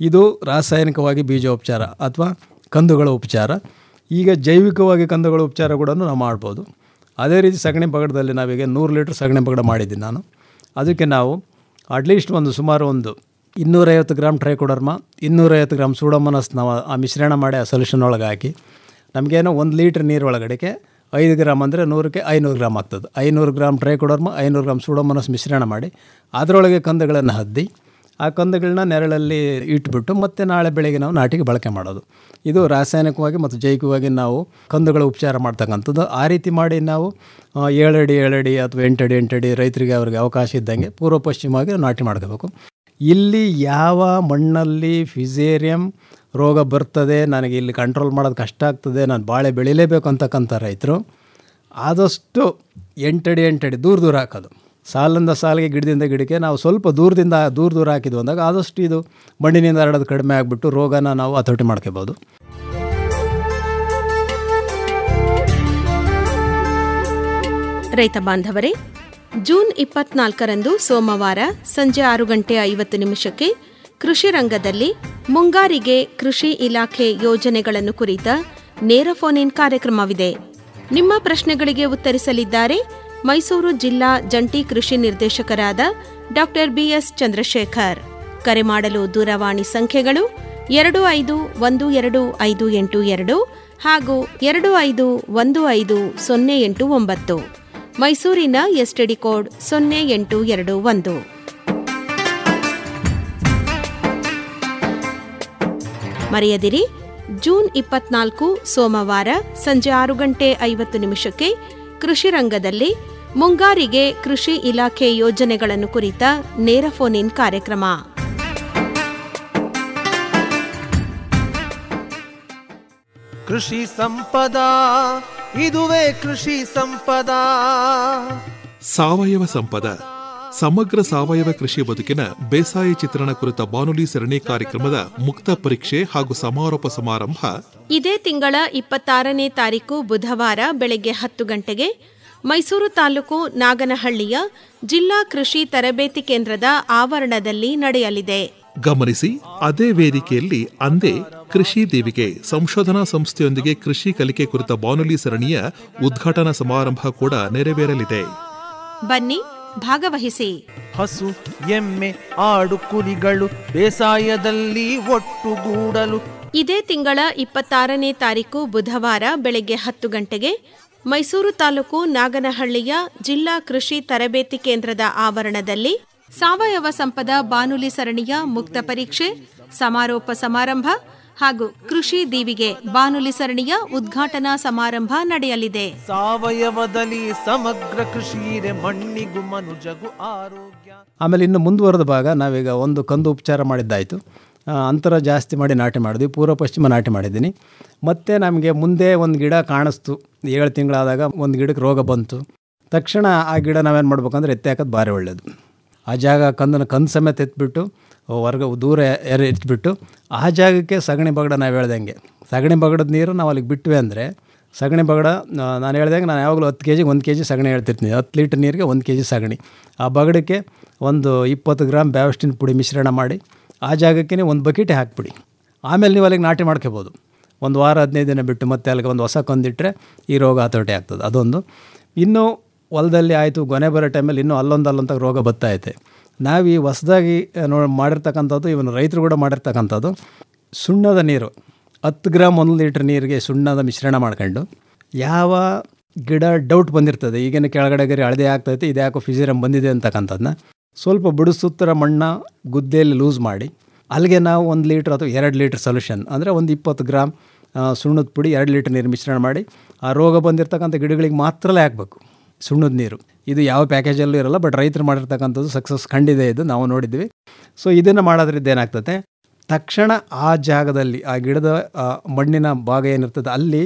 ಇದು ರಾಸಾಯನಿಕವಾಗಿ ಬೀಜೋಪಚಾರ ಅಥವಾ ಕಂದುಗಳ ಉಪಚಾರ. ಈಗ ಜೈವಿಕವಾಗಿ ಕಂದುಗಳ ಉಪಚಾರ ಕೂಡ ನಾವು ಮಾಡ್ಬೋದು. ಅದೇ ರೀತಿ ಸಗಣಿ ಬಗಡದಲ್ಲಿ ನಾವೀಗ 100 ಲೀಟ್ರ್ ಸಗಣಿ ಬಗಡ ಮಾಡಿದ್ದೀನಿ ನಾನು. ಅದಕ್ಕೆ ನಾವು ಅಟ್ಲೀಸ್ಟ್ ಸುಮಾರು 250 ಗ್ರಾಮ್ ಟ್ರೈಕೋಡರ್ಮ, 250 ಗ್ರಾಮ್ ಸೂಡೋಮೋನಾಸ್ ನಾವು ಆ ಮಿಶ್ರಣ ಮಾಡಿ ಆ ಸೊಲ್ಯೂಷನ್ ಒಳಗೆ ಹಾಕಿ, ನಮಗೇನೋ 1 ಲೀಟ್ರ್ ನೀರು ಒಳಗಡೆಗೆ 5 ಗ್ರಾಮ್ ಅಂದರೆ 100ಕ್ಕೆ 500 ಗ್ರಾಮ್ ಆಗ್ತದೆ. 500 ಗ್ರಾಮ್ ಟ್ರೈಕೋಡರ್ಮ, 500 ಗ್ರಾಮ್ ಸೂಡೋಮೋನಾಸ್ ಮಿಶ್ರಣ ಮಾಡಿ ಅದರೊಳಗೆ ಕಂದುಗಳನ್ನು ಹದ್ದಿ ಆ ಕಂದುಗಳನ್ನ ನೆರಳಲ್ಲಿ ಇಟ್ಬಿಟ್ಟು ಮತ್ತೆ ನಾಳೆ ಬೆಳಗ್ಗೆ ನಾವು ನಾಟಿಗೆ ಬಳಕೆ ಮಾಡೋದು. ಇದು ರಾಸಾಯನಿಕವಾಗಿ ಮತ್ತು ಜೈವಿಕವಾಗಿ ನಾವು ಕಂದುಗಳ ಉಪಚಾರ ಮಾಡ್ತಕ್ಕಂಥದ್ದು. ಆ ರೀತಿ ಮಾಡಿ ನಾವು 7 ಅಡಿ 7 ಅಡಿ ಅಥವಾ 8 ಅಡಿ 8 ಅಡಿ ರೈತರಿಗೆ ಅವ್ರಿಗೆ ಅವಕಾಶ ಇದ್ದಂಗೆ ಪೂರ್ವ ಪಶ್ಚಿಮವಾಗಿ ನಾಟಿ ಮಾಡ್ಕೋಬೇಕು. ಇಲ್ಲಿ ಯಾವ ಮಣ್ಣಲ್ಲಿ ಫಿಸೇರಿಯಂ ರೋಗ ಬರ್ತದೆ, ನನಗೆ ಇಲ್ಲಿ ಕಂಟ್ರೋಲ್ ಮಾಡೋದು ಕಷ್ಟ ಆಗ್ತದೆ, ನಾನು ಬಾಳೆ ಬೆಳಿಲೇಬೇಕು ಅಂತಕ್ಕಂಥ ರೈತರು ಆದಷ್ಟು 8 ಅಡಿ 8 ಅಡಿ ದೂರ ಹಾಕೋದು. ಸಾಲಿಂದ ಸಾಲಿಗೆ ಗಿಡದಿಂದ ಗಿಡಕ್ಕೆ ನಾವು ಸ್ವಲ್ಪ ದೂರ ಹಾಕಿದ್ವು ಅಂದಾಗ ಆದಷ್ಟು ಇದು ಮಣ್ಣಿನಿಂದ ಹರಡೋದು ಕಡಿಮೆ ಆಗಿಬಿಟ್ಟು ರೋಗನ ನಾವು ಹತೋಟಿ ಮಾಡ್ಕೋಬೋದು. ರೈತ ಬಾಂಧವರೇ, ಜೂನ್ 24ರಂದು ಸೋಮವಾರ ಸಂಜೆ 6:50 ಕೃಷಿ ರಂಗದಲ್ಲಿ ಮುಂಗಾರಿಗೆ ಕೃಷಿ ಇಲಾಖೆ ಯೋಜನೆಗಳನ್ನು ಕುರಿತ ನೇರ ಫೋನ್ ಇನ್ ಕಾರ್ಯಕ್ರಮವಿದೆ. ನಿಮ್ಮ ಪ್ರಶ್ನೆಗಳಿಗೆ ಉತ್ತರಿಸಲಿದ್ದಾರೆ ಮೈಸೂರು ಜಿಲ್ಲಾ ಜಂಟಿ ಕೃಷಿ ನಿರ್ದೇಶಕರಾದ ಡಾ BS ಚಂದ್ರಶೇಖರ್. ಕರೆ ಮಾಡಲು ದೂರವಾಣಿ ಸಂಖ್ಯೆಗಳು 25125882 ಹಾಗೂ 25150889, ಮೈಸೂರಿನ ಎಸ್ಟಿಡಿ ಕೋಡ್ 0821. ಮರೆಯದಿರಿ, ಜೂನ್ 24 ಸೋಮವಾರ ಸಂಜೆ 6:50 ಕೃಷಿ ರಂಗದಲ್ಲಿ ಮುಂಗಾರಿಗೆ ಕೃಷಿ ಇಲಾಖೆ ಯೋಜನೆಗಳನ್ನು ಕುರಿತ ನೇರ ಫೋನ್ ಇನ್ ಕಾರ್ಯಕ್ರಮ. ಕೃಷಿ ಸಂಪದಾ, ಇದುವೇ ಕೃಷಿ ಸಂಪದಾ. ಸಾವಯವ ಸಂಪದ, ಸಮಗ್ರ ಸಾವಯವ ಕೃಷಿ ಬದುಕಿನ ಬೇಸಾಯ ಚಿತ್ರಣ ಕುರಿತ ಬಾನುಲಿ ಸರಣಿ ಕಾರ್ಯಕ್ರಮದ ಮುಕ್ತ ಪರೀಕ್ಷೆ ಹಾಗೂ ಸಮಾರೋಪ ಸಮಾರಂಭ ಇದೇ ತಿಂಗಳ 26ನೇ ತಾರೀಕು ಬುಧವಾರ ಬೆಳಗ್ಗೆ 10 ಗಂಟೆಗೆ ಮೈಸೂರು ತಾಲೂಕು ನಾಗನಹಳ್ಳಿಯ ಜಿಲ್ಲಾ ಕೃಷಿ ತರಬೇತಿ ಕೇಂದ್ರದ ಆವರಣದಲ್ಲಿ ನಡೆಯಲಿದೆ. ಗಮನಿಸಿ, ಅದೇ ವೇದಿಕೆಯಲ್ಲಿ ಅಂದೇ ಕೃಷಿ ದೀವಿಗೆ ಸಂಶೋಧನಾ ಸಂಸ್ಥೆಯೊಂದಿಗೆ ಕೃಷಿ ಕಲಿಕೆ ಕುರಿತ ಬಾನುಲಿ ಸರಣಿಯ ಉದ್ಘಾಟನಾ ಸಮಾರಂಭ ಕೂಡ ನೆರವೇರಲಿದೆ. ಬನ್ನಿ, ಭಾಗವಹಿಸಿ. ಹಸು, ಎಮ್ಮೆ, ಆಡು, ಕುರಿಗಳು ಬೇಸಾಯದಲ್ಲಿ ಒಟ್ಟುಗೂಡಲು ಇದೇ ತಿಂಗಳ 26ನೇ ತಾರೀಕು ಬುಧವಾರ ಬೆಳಗ್ಗೆ 10 ಗಂಟೆಗೆ ಮೈಸೂರು ತಾಲೂಕು ನಾಗನಹಳ್ಳಿಯ ಜಿಲ್ಲಾ ಕೃಷಿ ತರಬೇತಿ ಕೇಂದ್ರದ ಆವರಣದಲ್ಲಿ ಸಾವಯವ ಸಂಪದ ಬಾನುಲಿ ಸರಣಿಯ ಮುಕ್ತ ಪರೀಕ್ಷೆ, ಸಮಾರೋಪ ಸಮಾರಂಭ ಹಾಗೂ ಕೃಷಿ ದೀವಿಗೆ ಬಾನುಲಿ ಸರಣಿಯ ಉದ್ಘಾಟನಾ ಸಮಾರಂಭ ನಡೆಯಲಿದೆ. ಸಾವಯವದಲ್ಲಿ ಸಮಗ್ರ ಕೃಷಿ, ಮಣ್ಣಿಗೂ ಮನುಜಗೂ ಆರೋಗ್ಯ. ಆಮೇಲೆ ಇನ್ನು ಮುಂದುವರೆದ ಭಾಗ ನಾವೀಗ ಒಂದು ಕಂದು ಉಪಚಾರ ಮಾಡಿದ್ದಾಯಿತು, ಅಂತರ ಜಾಸ್ತಿ ಮಾಡಿ ನಾಟಿ ಮಾಡಿದ್ವಿ, ಪೂರ್ವ ಪಶ್ಚಿಮ ನಾಟಿ ಮಾಡಿದ್ದೀನಿ. ಮತ್ತು ನಮಗೆ ಮುಂದೆ ಒಂದು ಗಿಡ ಕಾಣಿಸ್ತು, 7 ತಿಂಗಳಾದಾಗ ಒಂದು ಗಿಡಕ್ಕೆ ರೋಗ ಬಂತು, ತಕ್ಷಣ ಆ ಗಿಡ ನಾವೇನು ಮಾಡ್ಬೇಕಂದ್ರೆ ಎತ್ತಿ ಹಾಕೋದು ಭಾರಿ ಒಳ್ಳೆಯದು. ಆ ಜಾಗ ಕಂದು ಸಮೇತ ಎತ್ಬಿಟ್ಟು ಹೊರಗೆ ದೂರ ಎತ್ಬಿಟ್ಟು ಆ ಜಾಗಕ್ಕೆ ಸಗಣಿ ಬಗಡ, ನಾವು ಹೇಳ್ದಂಗೆ ಸಗಣಿ ಬಗಡದ ನೀರು ನಾವು ಅಲ್ಲಿಗೆ ಬಿಟ್ವಿ ಅಂದರೆ ಸಗಣಿ ಬಗಡ, ನಾನು ಹೇಳ್ದಂಗೆ ನಾನು ಯಾವಾಗಲೂ 10 kg 1 kg ಸಗಣಿ ಹೇಳ್ತಿರ್ತೀನಿ. 10 ಲೀಟ್ರ್ ನೀರಿಗೆ 1 kg ಸಗಣಿ. ಆ ಬಗಡಕ್ಕೆ ಒಂದು 20 ಗ್ರಾಮ್ ಬ್ಯಾವಸ್ಟಿನ್ ಪುಡಿ ಮಿಶ್ರಣ ಮಾಡಿ ಆ ಜಾಗಕ್ಕೆ ಒಂದು ಬಕೆಟ್ ಹಾಕಿಬಿಡಿ. ಆಮೇಲೆ ನೀವು ಅಲ್ಲಿಗೆ ನಾಟಿ ಮಾಡ್ಕೋಬೋದು. ಒಂದು ವಾರ 15 ದಿನ ಬಿಟ್ಟು ಮತ್ತೆ ಅಲ್ಲಿಗೆ ಒಂದು ಹೊಸ ಕಂದಿಟ್ಟರೆ ಈ ರೋಗ ಹತೋಟಿ ಆಗ್ತದೆ. ಅದೊಂದು. ಇನ್ನೂ ಹೊಲದಲ್ಲಿ ಆಯಿತು, ಗೊನೆ ಬರೋ ಟೈಮಲ್ಲಿ ಇನ್ನೂ ಅಲ್ಲೊಂದು ರೋಗ ಬರ್ತೈತೆ. ನಾವು ಈ ಹೊಸದಾಗಿ ಮಾಡಿರ್ತಕ್ಕಂಥದ್ದು, ಇವನು ರೈತರು ಕೂಡ ಮಾಡಿರ್ತಕ್ಕಂಥದ್ದು, ಸುಣ್ಣದ ನೀರು 10 ಗ್ರಾಮ್ 1 ಲೀಟ್ರ್ ನೀರಿಗೆ ಸುಣ್ಣದ ಮಿಶ್ರಣ ಮಾಡ್ಕೊಂಡು, ಯಾವ ಗಿಡ ಡೌಟ್ ಬಂದಿರ್ತದೆ ಈಗಿನ ಕೆಳಗಡೆ ಗರಿ ಹಳದಿ ಆಗ್ತೈತೆ, ಇದು ಯಾಕೋ ಫಿಸಿರಮ್ ಬಂದಿದೆ ಅಂತಕ್ಕಂಥದ್ದನ್ನ ಸ್ವಲ್ಪ ಬುಡುಸುತ್ತರ ಮಣ್ಣ ಗುದ್ದೆಯಲ್ಲಿ ಲೂಸ್ ಮಾಡಿ ಅಲ್ಲಿಗೆ ನಾವು 1 ಲೀಟ್ರ್ ಅಥವಾ 2 ಲೀಟ್ರ್ ಸೊಲ್ಯೂಷನ್ ಅಂದರೆ ಒಂದು 20 ಗ್ರಾಮ್ ಸುಣ್ಣದ ಪುಡಿ 2 ಲೀಟ್ರ್ ನೀರು ಮಿಶ್ರಣ ಮಾಡಿ ಆ ರೋಗ ಬಂದಿರತಕ್ಕಂಥ ಗಿಡಗಳಿಗೆ ಮಾತ್ರಲೇ ಹಾಕಬೇಕು ಸುಣ್ಣದ ನೀರು. ಇದು ಯಾವ ಪ್ಯಾಕೇಜಲ್ಲೂ ಇರೋಲ್ಲ, ಬಟ್ ರೈತರು ಮಾಡಿರ್ತಕ್ಕಂಥದ್ದು ಸಕ್ಸಸ್ ಕಂಡಿದೆ, ಇದು ನಾವು ನೋಡಿದ್ವಿ. ಸೊ ಇದನ್ನು ಮಾಡೋದ್ರಿಂದ ಏನಾಗ್ತದೆ, ತಕ್ಷಣ ಆ ಜಾಗದಲ್ಲಿ ಆ ಗಿಡದ ಮಣ್ಣಿನ ಭಾಗ ಏನಿರ್ತದೆ ಅಲ್ಲಿ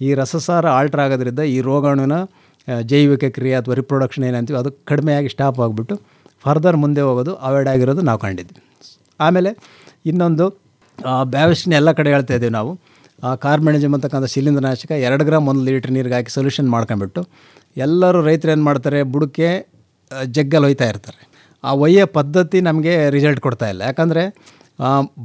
ಈ ರಸಸಾರ ಆಲ್ಟ್ರ್ ಆಗೋದ್ರಿಂದ ಈ ರೋಗಾಣುವಿನ ಜೈವಿಕ ಕ್ರಿಯೆ ಅಥವಾ ರಿಪ್ರೊಡಕ್ಷನ್ ಏನಂತೀವಿ ಅದು ಕಡಿಮೆಯಾಗಿ ಸ್ಟಾಪ್ ಆಗಿಬಿಟ್ಟು ಫರ್ದರ್ ಮುಂದೆ ಹೋಗೋದು ಅವಾಯ್ಡ್ ಆಗಿರೋದು ನಾವು ಕಂಡಿದ್ವಿ. ಆಮೇಲೆ ಇನ್ನೊಂದು ಬ್ಯಾವಸ್ಟಿನ್ ಎಲ್ಲ ಕಡೆ ಹೇಳ್ತಾ ಇದ್ದೀವಿ ನಾವು, ಕಾರ್ಬೆಂಡಜಿಮ್ ಅಂತಕ್ಕಂಥ ಶಿಲೀಂಧ್ರನಾಶಕ 2 ಗ್ರಾಮ್ 1 ಲೀಟ್ರ್ ನೀರಿಗೆ ಹಾಕಿ ಸೊಲ್ಯೂಷನ್ ಮಾಡ್ಕೊಂಬಿಟ್ಟು ಎಲ್ಲರೂ ರೈತರು ಏನು ಮಾಡ್ತಾರೆ, ಬುಡಕ್ಕೆ ಜಗ್ಗಲ್ಲಿ ಒಯ್ತಾ ಇರ್ತಾರೆ. ಆ ಒಯ್ಯೋ ಪದ್ಧತಿ ನಮಗೆ ರಿಸಲ್ಟ್ ಕೊಡ್ತಾ ಇಲ್ಲ. ಯಾಕಂದರೆ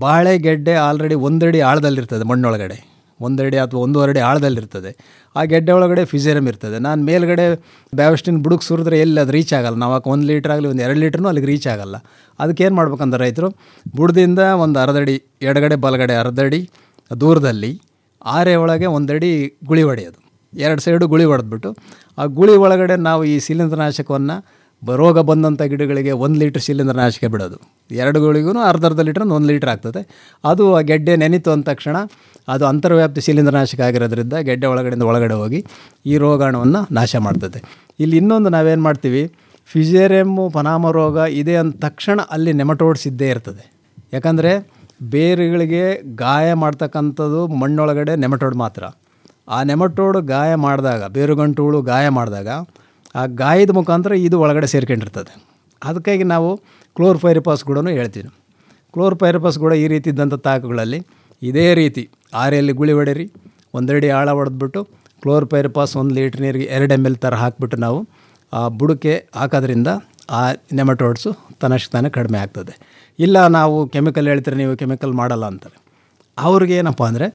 ಬಾಳೆ ಗೆಡ್ಡೆ ಆಲ್ರೆಡಿ 1 ಅಡಿ ಆಳದಲ್ಲಿರ್ತದೆ, ಮಣ್ಣೊಳಗಡೆ 1 ಅಡಿ ಅಥವಾ 1.5 ಅಡಿ ಆಳದಲ್ಲಿರ್ತದೆ. ಆ ಗೆಡ್ಡೆ ಒಳಗಡೆ ಫಿಸೇರಿಯಂ ಇರ್ತದೆ. ನಾನು ಮೇಲ್ಗಡೆ ಬ್ಯಾವಸ್ಟಿನ್ ಬುಡಕ್ಕೆ ಸುರಿದ್ರೆ ಎಲ್ಲಿ ಅದು ರೀಚ್ ಆಗಲ್ಲ. ನಾವು 1 ಲೀಟ್ರ್ ಆಗಲಿ 2 ಲೀಟ್ರೂ ಅಲ್ಲಿಗೆ ರೀಚ್ ಆಗಲ್ಲ. ಅದಕ್ಕೇನು ಮಾಡ್ಬೇಕಂದ್ರೆ ರೈತರು ಬುಡದಿಂದ ಒಂದು ಅರ್ಧ ಅಡಿ ಎಡಗಡೆ ಬಲಗಡೆ ಅರ್ಧ ಅಡಿ ದೂರದಲ್ಲಿ ಆರೆ ಒಳಗೆ 1 ಅಡಿ ಗುಳಿ ಹೊಡೆಯೋದು, 2 ಸೈಡು ಗುಳಿ ಹೊಡೆದ್ಬಿಟ್ಟು ಆ ಗುಳಿ ಒಳಗಡೆ ನಾವು ಈ ಶಿಲೀಂಧ್ರನಾಶಕವನ್ನು ರೋಗ ಬಂದಂಥ ಗಿಡಗಳಿಗೆ 1 ಲೀಟ್ರ್ ಶಿಲೀಂಧ್ರನಾಶಕ ಬಿಡೋದು, 2 ಗಳಿಗೂ ಅರ್ಧ ಲೀಟ್ರ್ 1 ಲೀಟ್ರ್ ಆಗ್ತದೆ. ಅದು ಆ ಗೆಡ್ಡೆ ನೆನಿತು ಅಂದ ತಕ್ಷಣ ಅದು ಅಂತರ್ವ್ಯಾಪ್ತಿ ಶಿಲೀಂಧ್ರನಾಶಕ ಆಗಿರೋದ್ರಿಂದ ಗೆಡ್ಡೆ ಒಳಗಡೆಯಿಂದ ಒಳಗಡೆ ಹೋಗಿ ಈ ರೋಗಾಣುವನ್ನು ನಾಶ ಮಾಡ್ತದೆ. ಇಲ್ಲಿ ಇನ್ನೊಂದು ನಾವೇನು ಮಾಡ್ತೀವಿ, ಫಿಸೇರಿಯಮ್ಮು ಪನಾಮ ರೋಗ ಇದೆ ಅಂದ ತಕ್ಷಣ ಅಲ್ಲಿ ನೆಮಟೋಡ್ಸ್ ಇದ್ದೇ ಇರ್ತದೆ. ಯಾಕಂದರೆ ಬೇರುಗಳಿಗೆ ಗಾಯ ಮಾಡ್ತಕ್ಕಂಥದ್ದು ಮಣ್ಣೊಳಗಡೆ ನೆಮಟೋಡ್ ಮಾತ್ರ. ಆ ನೆಮಟೋಡ್ ಗಾಯ ಮಾಡಿದಾಗ, ಬೇರುಗಂಟುಗಳು ಗಾಯ ಮಾಡಿದಾಗ ಆ ಗಾಯದ ಮುಖಾಂತರ ಇದು ಒಳಗಡೆ ಸೇರ್ಕೊಂಡಿರ್ತದೆ. ಅದಕ್ಕಾಗಿ ನಾವು ಕ್ಲೋರ್ಪೈರಿಪಾಸ್ ಕೂಡ ಹೇಳ್ತೀವಿ. ಕ್ಲೋರ್ಪೈರಿಪಾಸ್ ಕೂಡ ಈ ರೀತಿ ಇದ್ದಂಥ ತಾಕುಗಳಲ್ಲಿ ಇದೇ ರೀತಿ 6 ಎಲ್ಲಿ ಗುಳಿ ಹೊಡೆರಿ, 1 ಅಡಿ ಆಳ ಹೊಡೆದ್ಬಿಟ್ಟು ಕ್ಲೋರ್ಪೈರಿಪಾಸ್ 1 ಲೀಟ್ರ್ ನೀರಿಗೆ 2 ml ಥರ ಹಾಕಿಬಿಟ್ಟು ನಾವು ಆ ಬುಡಕ್ಕೆ ಹಾಕೋದ್ರಿಂದ ಆ ನೆಮಟೋಡ್ಸು ತನ್ನಷ್ಟು ತಾನೇ ಕಡಿಮೆ ಆಗ್ತದೆ. ಇಲ್ಲ ನಾವು ಕೆಮಿಕಲ್ ಹೇಳ್ತೀರಿ, ನೀವು ಕೆಮಿಕಲ್ ಮಾಡಲ್ಲ ಅಂತಾರೆ. ಅವ್ರಿಗೆ ಏನಪ್ಪ ಅಂದರೆ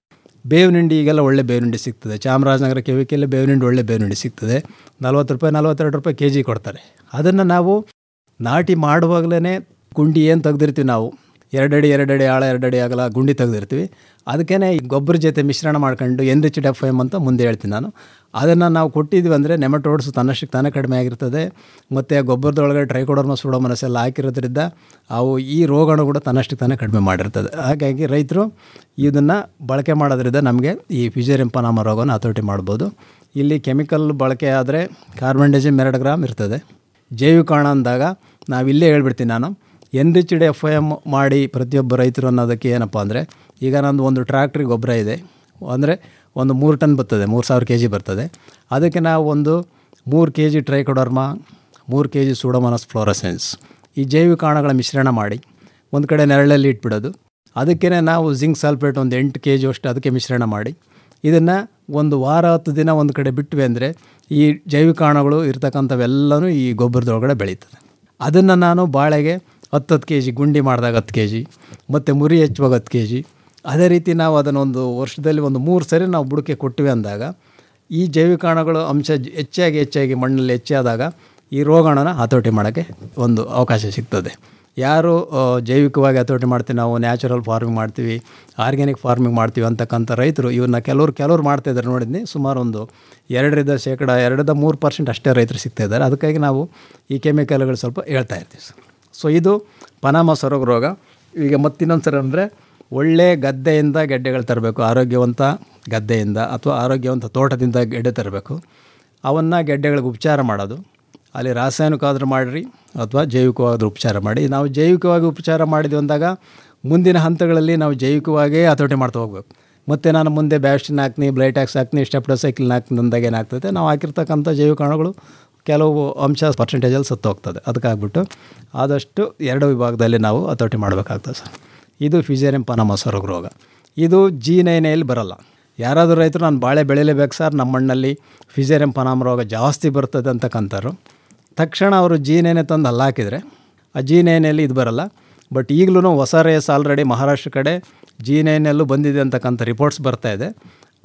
ಬೇವಿನ ಹಿಂಡಿ, ಈಗೆಲ್ಲ ಒಳ್ಳೆ ಬೇವಿನ ಹಿಂಡಿ ಸಿಗ್ತದೆ. ಚಾಮರಾಜನಗರ ಕೆವಿಕೆಯಲ್ಲಿ ಬೇವಿನ ಹಿಂಡಿ, ಒಳ್ಳೆ ಬೇವಿನ ಹಿಂಡಿ ಸಿಗ್ತದೆ. 40 ರೂಪಾಯಿ 42 ರೂಪಾಯಿ kg ಕೊಡ್ತಾರೆ. ಅದನ್ನು ನಾವು ನಾಟಿ ಮಾಡುವಾಗಲೇ ಗುಂಡಿ ಏನು ತೆಗೆದಿರ್ತೀವಿ ನಾವು, 2 ಅಡಿ ಆಳ 2 ಅಡಿ ಅಗಲ ಗುಂಡಿ ತೆಗೆದಿರ್ತೀವಿ. ಅದಕ್ಕೇ ಈ ಗೊಬ್ಬರ ಜೊತೆ ಮಿಶ್ರಣ ಮಾಡ್ಕೊಂಡು ಎನ್ರಿಚ್ಡ್ FM ಅಂತ ಮುಂದೆ ಹೇಳ್ತೀನಿ ನಾನು. ಅದನ್ನು ನಾವು ಕೊಟ್ಟಿದ್ವಿ ಅಂದರೆ ನೆಮಟೋಡ್ಸ್ ತನ್ನಷ್ಟಕ್ಕೆ ತಾನೇ ಕಡಿಮೆ ಆಗಿರ್ತದೆ. ಮತ್ತು ಗೊಬ್ಬರದೊಳಗಡೆ ಟ್ರೈಕೋಡರ್ಮಾ ಸೂಡೋಮೋನಾಸ್ ಎಲ್ಲ ಹಾಕಿರೋದ್ರಿಂದ ಅವು ಈ ರೋಗಾಣು ಕೂಡ ತನ್ನಷ್ಟಕ್ಕೆ ತಾನೇ ಕಡಿಮೆ ಮಾಡಿರ್ತದೆ. ಹಾಗಾಗಿ ರೈತರು ಇದನ್ನು ಬಳಕೆ ಮಾಡೋದ್ರಿಂದ ನಮಗೆ ಈ ಫಿಸೇರಿಯಂ ಪನಾಮ ರೋಗವನ್ನು ಹತೋಟಿ ಮಾಡ್ಬೋದು. ಇಲ್ಲಿ ಕೆಮಿಕಲ್ ಬಳಕೆ ಆದರೆ ಕಾರ್ಬನ್ಡೈಸಿಮ್ 2 ಗ್ರಾಮ್ ಇರ್ತದೆ. ಜೈವಿಕಾಣ ಅಂದಾಗ ನಾವಿಲ್ಲೇ ಹೇಳ್ಬಿಡ್ತೀನಿ ನಾನು, ಎನ್ರಿಚ್ಡ್ FM ಮಾಡಿ ಪ್ರತಿಯೊಬ್ಬ ರೈತರು ಅನ್ನೋದಕ್ಕೆ ಏನಪ್ಪ ಅಂದರೆ, ಈಗ ನಂದು ಒಂದು ಟ್ರ್ಯಾಕ್ಟ್ರಿಗೆ ಗೊಬ್ಬರ ಇದೆ ಅಂದರೆ ಒಂದು 3 ಟನ್ ಬರ್ತದೆ, 3000 kg ಬರ್ತದೆ. ಅದಕ್ಕೆ ನಾವು ಒಂದು 3 kg trichoderma, 3 kg Pseudomonas fluorescens ಈ ಜೈವಿಕಾಣಗಳ ಮಿಶ್ರಣ ಮಾಡಿ ಒಂದು ಕಡೆ ನೆರಳಲ್ಲಿ ಇಟ್ಬಿಡೋದು. ಅದಕ್ಕೇ ನಾವು ಜಿಂಕ್ ಸಲ್ಫೇಟ್ ಒಂದು 8 kg ಅಷ್ಟು ಅದಕ್ಕೆ ಮಿಶ್ರಣ ಮಾಡಿ ಇದನ್ನು ಒಂದು ವಾರ 10 ದಿನ ಒಂದು ಕಡೆ ಬಿಟ್ವಿ ಅಂದರೆ ಈ ಜೈವಿಕಾಣಗಳು ಇರ್ತಕ್ಕಂಥವೆಲ್ಲನೂ ಈ ಗೊಬ್ಬರದೊಳಗಡೆ ಬೆಳೀತದೆ. ಅದನ್ನು ನಾನು ಬಾಳೆಗೆ 10 kg ಗುಂಡಿ ಮಾಡಿದಾಗ 10 kg ಮತ್ತು ಮುರಿ ಹೆಚ್ಚುವಾಗ 10 kg, ಅದೇ ರೀತಿ ನಾವು ಅದನ್ನು ಒಂದು ವರ್ಷದಲ್ಲಿ ಒಂದು 3 ಸರಿ ನಾವು ಬುಡಕ್ಕೆ ಕೊಟ್ಟಿವಿ ಅಂದಾಗ ಈ ಜೈವಿಕಾಣಗಳು ಅಂಶ ಹೆಚ್ಚಾಗಿ ಮಣ್ಣಲ್ಲಿ ಹೆಚ್ಚಾದಾಗ ಈ ರೋಗಾಣನ ಹತೋಟಿ ಮಾಡೋಕ್ಕೆ ಒಂದು ಅವಕಾಶ ಸಿಗ್ತದೆ. ಯಾರು ಜೈವಿಕವಾಗಿ ಹತೋಟಿ ಮಾಡ್ತೀವಿ, ನಾವು ನ್ಯಾಚುರಲ್ ಫಾರ್ಮಿಂಗ್ ಮಾಡ್ತೀವಿ, ಆರ್ಗ್ಯಾನಿಕ್ ಫಾರ್ಮಿಂಗ್ ಮಾಡ್ತೀವಿ ಅಂತಕ್ಕಂಥ ರೈತರು ಇವನ್ನ ಕೆಲವ್ರು ಮಾಡ್ತಾಯಿದ್ದಾರೆ ನೋಡಿದ್ನಿ. ಸುಮಾರು ಒಂದು 2-3% ಅಷ್ಟೇ ರೈತರು ಸಿಗ್ತಾಯಿದ್ದಾರೆ. ಅದಕ್ಕಾಗಿ ನಾವು ಈ ಕೆಮಿಕಲ್ಗಳು ಸ್ವಲ್ಪ ಹೇಳ್ತಾ ಇರ್ತೀವಿ ಸರ್. ಸೊ ಇದು ಪನಾಮ ಸೊರಗು ರೋಗ. ಈಗ ಮತ್ತಿನ್ನೊಂದು ಸರಿ ಅಂದರೆ ಒಳ್ಳೆ ಗದ್ದೆಯಿಂದ ಗೆಡ್ಡೆಗಳು ತರಬೇಕು, ಆರೋಗ್ಯವಂತ ಗದ್ದೆಯಿಂದ ಅಥವಾ ಆರೋಗ್ಯವಂತ ತೋಟದಿಂದ ಗೆಡ್ಡೆ ತರಬೇಕು. ಅವನ್ನು ಗೆಡ್ಡೆಗಳಿಗೆ ಉಪಚಾರ ಮಾಡೋದು, ಅಲ್ಲಿ ರಾಸಾಯನಿಕ ಆದರೂ ಮಾಡಿರಿ ಅಥವಾ ಜೈವಿಕವಾದರೂ ಉಪಚಾರ ಮಾಡಿ. ನಾವು ಜೈವಿಕವಾಗಿ ಉಪಚಾರ ಮಾಡಿದ್ವಿ ಅಂದಾಗ ಮುಂದಿನ ಹಂತಗಳಲ್ಲಿ ನಾವು ಜೈವಿಕವಾಗೇ ಹತೋಟಿ ಮಾಡ್ತಾ ಹೋಗ್ಬೇಕು. ಮತ್ತು ನಾನು ಮುಂದೆ ಬ್ಯಾಸ್ಟಿನ್ ಹಾಕ್ತೀನಿ, ಬ್ಲೈಟ್ಯಾಕ್ಸ್ ಹಾಕ್ತೀನಿ, ಸ್ಟೆಪ್ಟೋಸೈಕ್ಲಿನ್ ಹಾಕ್ತೀನಿ ಅಂದಾಗ ಏನಾಗ್ತದೆ, ನಾವು ಹಾಕಿರ್ತಕ್ಕಂಥ ಜೈವಿಕಾಣುಗಳು ಕೆಲವು ಪರ್ಸೆಂಟೇಜಲ್ಲಿ ಸತ್ತು ಹೋಗ್ತದೆ. ಅದಕ್ಕಾಗ್ಬಿಟ್ಟು ಆದಷ್ಟು 2 ವಿಭಾಗದಲ್ಲಿ ನಾವು ಹತೋಟಿ ಮಾಡಬೇಕಾಗ್ತದೆ ಸರ್. ಇದು ಫಿಸೇರಿಯಂ ಪನಾಮ ಸೊರಗು ರೋಗ. ಇದು G9 ಬರಲ್ಲ. ಯಾರಾದರೂ ರೈತರು ನಾನು ಬಾಳೆ ಬೆಳೆಯಲೇಬೇಕು ಸರ್, ನಮ್ಮ ಮಣ್ಣಲ್ಲಿ ಫಿಸೇರಿಯಂ ಪನಾಮ ರೋಗ ಜಾಸ್ತಿ ಬರ್ತದೆ ಅಂತಕ್ಕಂಥವ್ರು ತಕ್ಷಣ ಅವರು G9 ತಂದು ಅಲ್ಲಿ ಹಾಕಿದರೆ ಆ G9 ಇದು ಬರಲ್ಲ. ಬಟ್ ಈಗಲೂ ಹೊಸ ರೇಸ್ ಆಲ್ರೆಡಿ ಮಹಾರಾಷ್ಟ್ರ ಕಡೆ G9 ಬಂದಿದೆ ಅಂತಕ್ಕಂಥ ರಿಪೋರ್ಟ್ಸ್ ಬರ್ತಾಯಿದೆ.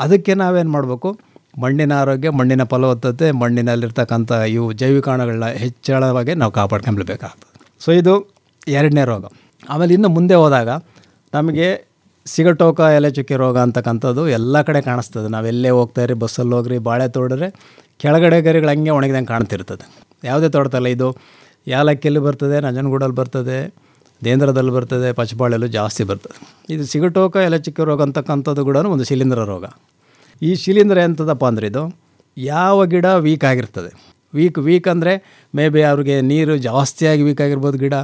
ಅದಕ್ಕೆ ನಾವೇನು ಮಾಡಬೇಕು, ಮಣ್ಣಿನ ಆರೋಗ್ಯ, ಮಣ್ಣಿನ ಫಲವತ್ತತೆ, ಮಣ್ಣಿನಲ್ಲಿರ್ತಕ್ಕಂಥ ಇವು ಜೈವಿಕಾಣುಗಳನ್ನ ಹೆಚ್ಚಳವಾಗಿ ನಾವು ಕಾಪಾಡ್ಕೊಂಬಬೇಕಾಗ್ತದೆ. ಸೊ ಇದು 2ನೇ ರೋಗ. ಆಮೇಲೆ ಇನ್ನು ಮುಂದೆ ಹೋದಾಗ ನಮಗೆ ಸಿಗಟೋಕ ಎಲೆ ಚುಕ್ಕೆ ರೋಗ ಅಂತಕ್ಕಂಥದ್ದು ಎಲ್ಲ ಕಡೆ ಕಾಣಿಸ್ತದೆ. ನಾವೆಲ್ಲೇ ಹೋಗ್ತಾಯಿರಿ, ಬಸ್ಸಲ್ಲಿ ಹೋಗ್ರಿ, ಬಾಳೆ ತೋಡಿದ್ರೆ ಕೆಳಗಡೆ ಗರಿಗಳು ಹಂಗೆ ಒಣಗಿದಂಗೆ ಕಾಣ್ತಿರ್ತದೆ. ಯಾವುದೇ ತೋಟದಲ್ಲ, ಇದು ಯಾಲಕ್ಕಿಯಲ್ಲಿ ಬರ್ತದೆ, ನಂಜನಗೂಡಲ್ಲಿ ಬರ್ತದೆ, ದೇಂದ್ರದಲ್ಲಿ ಬರ್ತದೆ, ಪಚ್ಚಬಾಳೆಲ್ಲೂ ಜಾಸ್ತಿ ಬರ್ತದೆ. ಇದು ಸಿಗಟೋಕ ಎಲೆ ಚುಕ್ಕೆ ರೋಗ ಅಂತಕ್ಕಂಥದ್ದು ಕೂಡ ಒಂದು ಶಿಲೀಂಧ್ರ ರೋಗ. ಈ ಶಿಲೀಂಧ್ರ ಎಂಥದಪ್ಪ ಅಂದರೆ ಇದು ಯಾವ ಗಿಡ ವೀಕ್ ಆಗಿರ್ತದೆ, ವೀಕ್ ಅಂದರೆ ಮೇ ಬಿ ಅವ್ರಿಗೆ ನೀರು ಜಾಸ್ತಿಯಾಗಿ ವೀಕ್ ಆಗಿರ್ಬೋದು ಗಿಡ,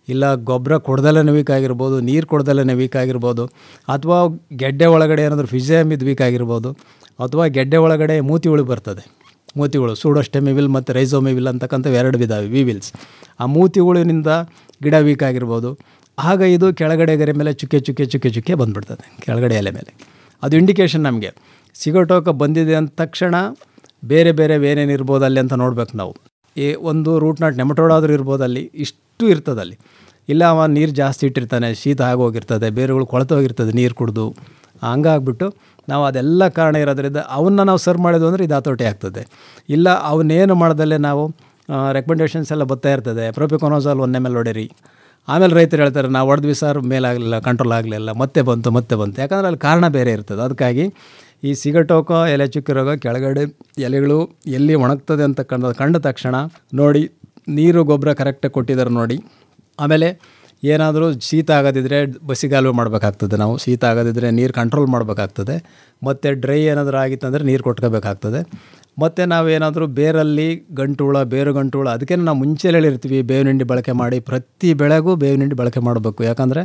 ಇಲ್ಲ ಗೊಬ್ಬರ ಕೊಡ್ದಲ್ಲೇ ವೀಕ್ ಆಗಿರ್ಬೋದು, ನೀರು ಕೊಡ್ದಲ್ಲೇ ವೀಕ್ ಆಗಿರ್ಬೋದು, ಅಥವಾ ಗೆಡ್ಡೆ ಒಳಗಡೆ ಏನಾದರೂ ಫಿಸೇರಿಯಂ ಇದು ವೀಕ್ ಆಗಿರ್ಬೋದು, ಅಥವಾ ಗೆಡ್ಡೆ ಒಳಗಡೆ ಮೂತಿ ಹುಳು ಬರ್ತದೆ. ಮೂತಿ ಹುಳು ಸೂಡೋಸ್ಟೆಮಿವಿಲ್ ಮತ್ತು ರೈಸೋಮಿವಿಲ್ ಅಂತಕ್ಕಂಥ 2 ವಿಧ ವಿವಿಲ್ಸ್. ಆ ಮೂತಿ ಹುಳುವಿನಿಂದ ಗಿಡ ವೀಕ್ ಆಗಿರ್ಬೋದು. ಆಗ ಇದು ಕೆಳಗಡೆ ಗರಿ ಮೇಲೆ ಚುಕ್ಕೆ ಬಂದುಬಿಡ್ತದೆ, ಕೆಳಗಡೆ ಎಲೆ ಮೇಲೆ. ಅದು ಇಂಡಿಕೇಷನ್ ನಮಗೆ ಸಿಗಟೋಕ ಬಂದಿದೆ ಅಂದ ತಕ್ಷಣ ಬೇರೆ ಏನೇನು ಇರ್ಬೋದು ಅಲ್ಲಿ ಅಂತ ನೋಡ್ಬೇಕು ನಾವು. ಒಂದು ರೂಟ್ ನಾಟ್ ನೆಮಟೋಡ್ ಆದರೂ ಇರ್ಬೋದು, ಅಲ್ಲಿ ಇಷ್ಟು ಇರ್ತದೆ ಅಲ್ಲಿ. ಇಲ್ಲ ಅವ ನೀರು ಜಾಸ್ತಿ ಇಟ್ಟಿರ್ತಾನೆ, ಶೀತ ಆಗೋಗಿರ್ತದೆ, ಬೇರೆಗಳು ಕೊಳೆತೋಗಿರ್ತದೆ ನೀರು ಕುಡಿದು, ಹಂಗಾಗ್ಬಿಟ್ಟು ನಾವು ಅದೆಲ್ಲ ಕಾರಣ ಇರೋದ್ರಿಂದ ಅವನ್ನ ನಾವು ಸರ್ವ್ ಮಾಡಿದ್ವು ಅಂದರೆ ಇದು ಹತೋಟಿ ಆಗ್ತದೆ. ಇಲ್ಲ ಅವನ್ನೇನು ಮಾಡ್ದಲ್ಲೇ ನಾವು ರೆಕಮೆಂಡೇಷನ್ಸ್ ಎಲ್ಲ ಬರ್ತಾ ಇರ್ತದೆ, ಪ್ರೊಪಿಕೊನೋಜಾಲ್ 1 ml ಹೊಡೀರಿ. ಆಮೇಲೆ ರೈತರು ಹೇಳ್ತಾರೆ ನಾವು ಹೊಡೆದ್ವಿ ಸರ್, ಮೇಲಾಗಲಿಲ್ಲ, ಕಂಟ್ರೋಲ್ ಆಗಲಿಲ್ಲ, ಮತ್ತೆ ಬಂತು. ಯಾಕಂದರೆ ಅಲ್ಲಿ ಕಾರಣ ಬೇರೆ ಇರ್ತದೆ. ಅದಕ್ಕಾಗಿ ಈ ಸಿಗಟೋಕ ಎಲೆ ಚುಕ್ಕೆ ರೋಗ ಕೆಳಗಡೆ ಎಲೆಗಳು ಎಲ್ಲಿ ಒಣಗ್ತದೆ ಅಂತ ಕಂಡ ತಕ್ಷಣ ನೋಡಿ ನೀರು ಗೊಬ್ಬರ ಕರೆಕ್ಟಾಗಿ ಕೊಟ್ಟಿದ್ದಾರೆ ನೋಡಿ. ಆಮೇಲೆ ಏನಾದರೂ ಶೀತ ಆಗೋದಿದ್ರೆ ಬಸಿಗಾಲುವೆ ಮಾಡಬೇಕಾಗ್ತದೆ, ನಾವು ಶೀತ ಆಗೋದಿದ್ರೆ ನೀರು ಕಂಟ್ರೋಲ್ ಮಾಡಬೇಕಾಗ್ತದೆ. ಮತ್ತು ಡ್ರೈ ಏನಾದರೂ ಆಗಿತ್ತಂದರೆ ನೀರು ಕೊಟ್ಕೋಬೇಕಾಗ್ತದೆ. ಮತ್ತು ನಾವೇನಾದರೂ ಬೇರಲ್ಲಿ ಬೇರು ಗಂಟುಳ ಅದಕ್ಕೆ ನಾವು ಮುಂಚೆ ಹೇಳಿರ್ತೀವಿ ಬೇವಿನ ಹಿಂಡಿ ಬಳಕೆ ಮಾಡಿ. ಪ್ರತಿ ಬೆಳೆಗೂ ಬೇವಿನ ಹಿಂಡಿ ಬಳಕೆ ಮಾಡಬೇಕು. ಯಾಕಂದರೆ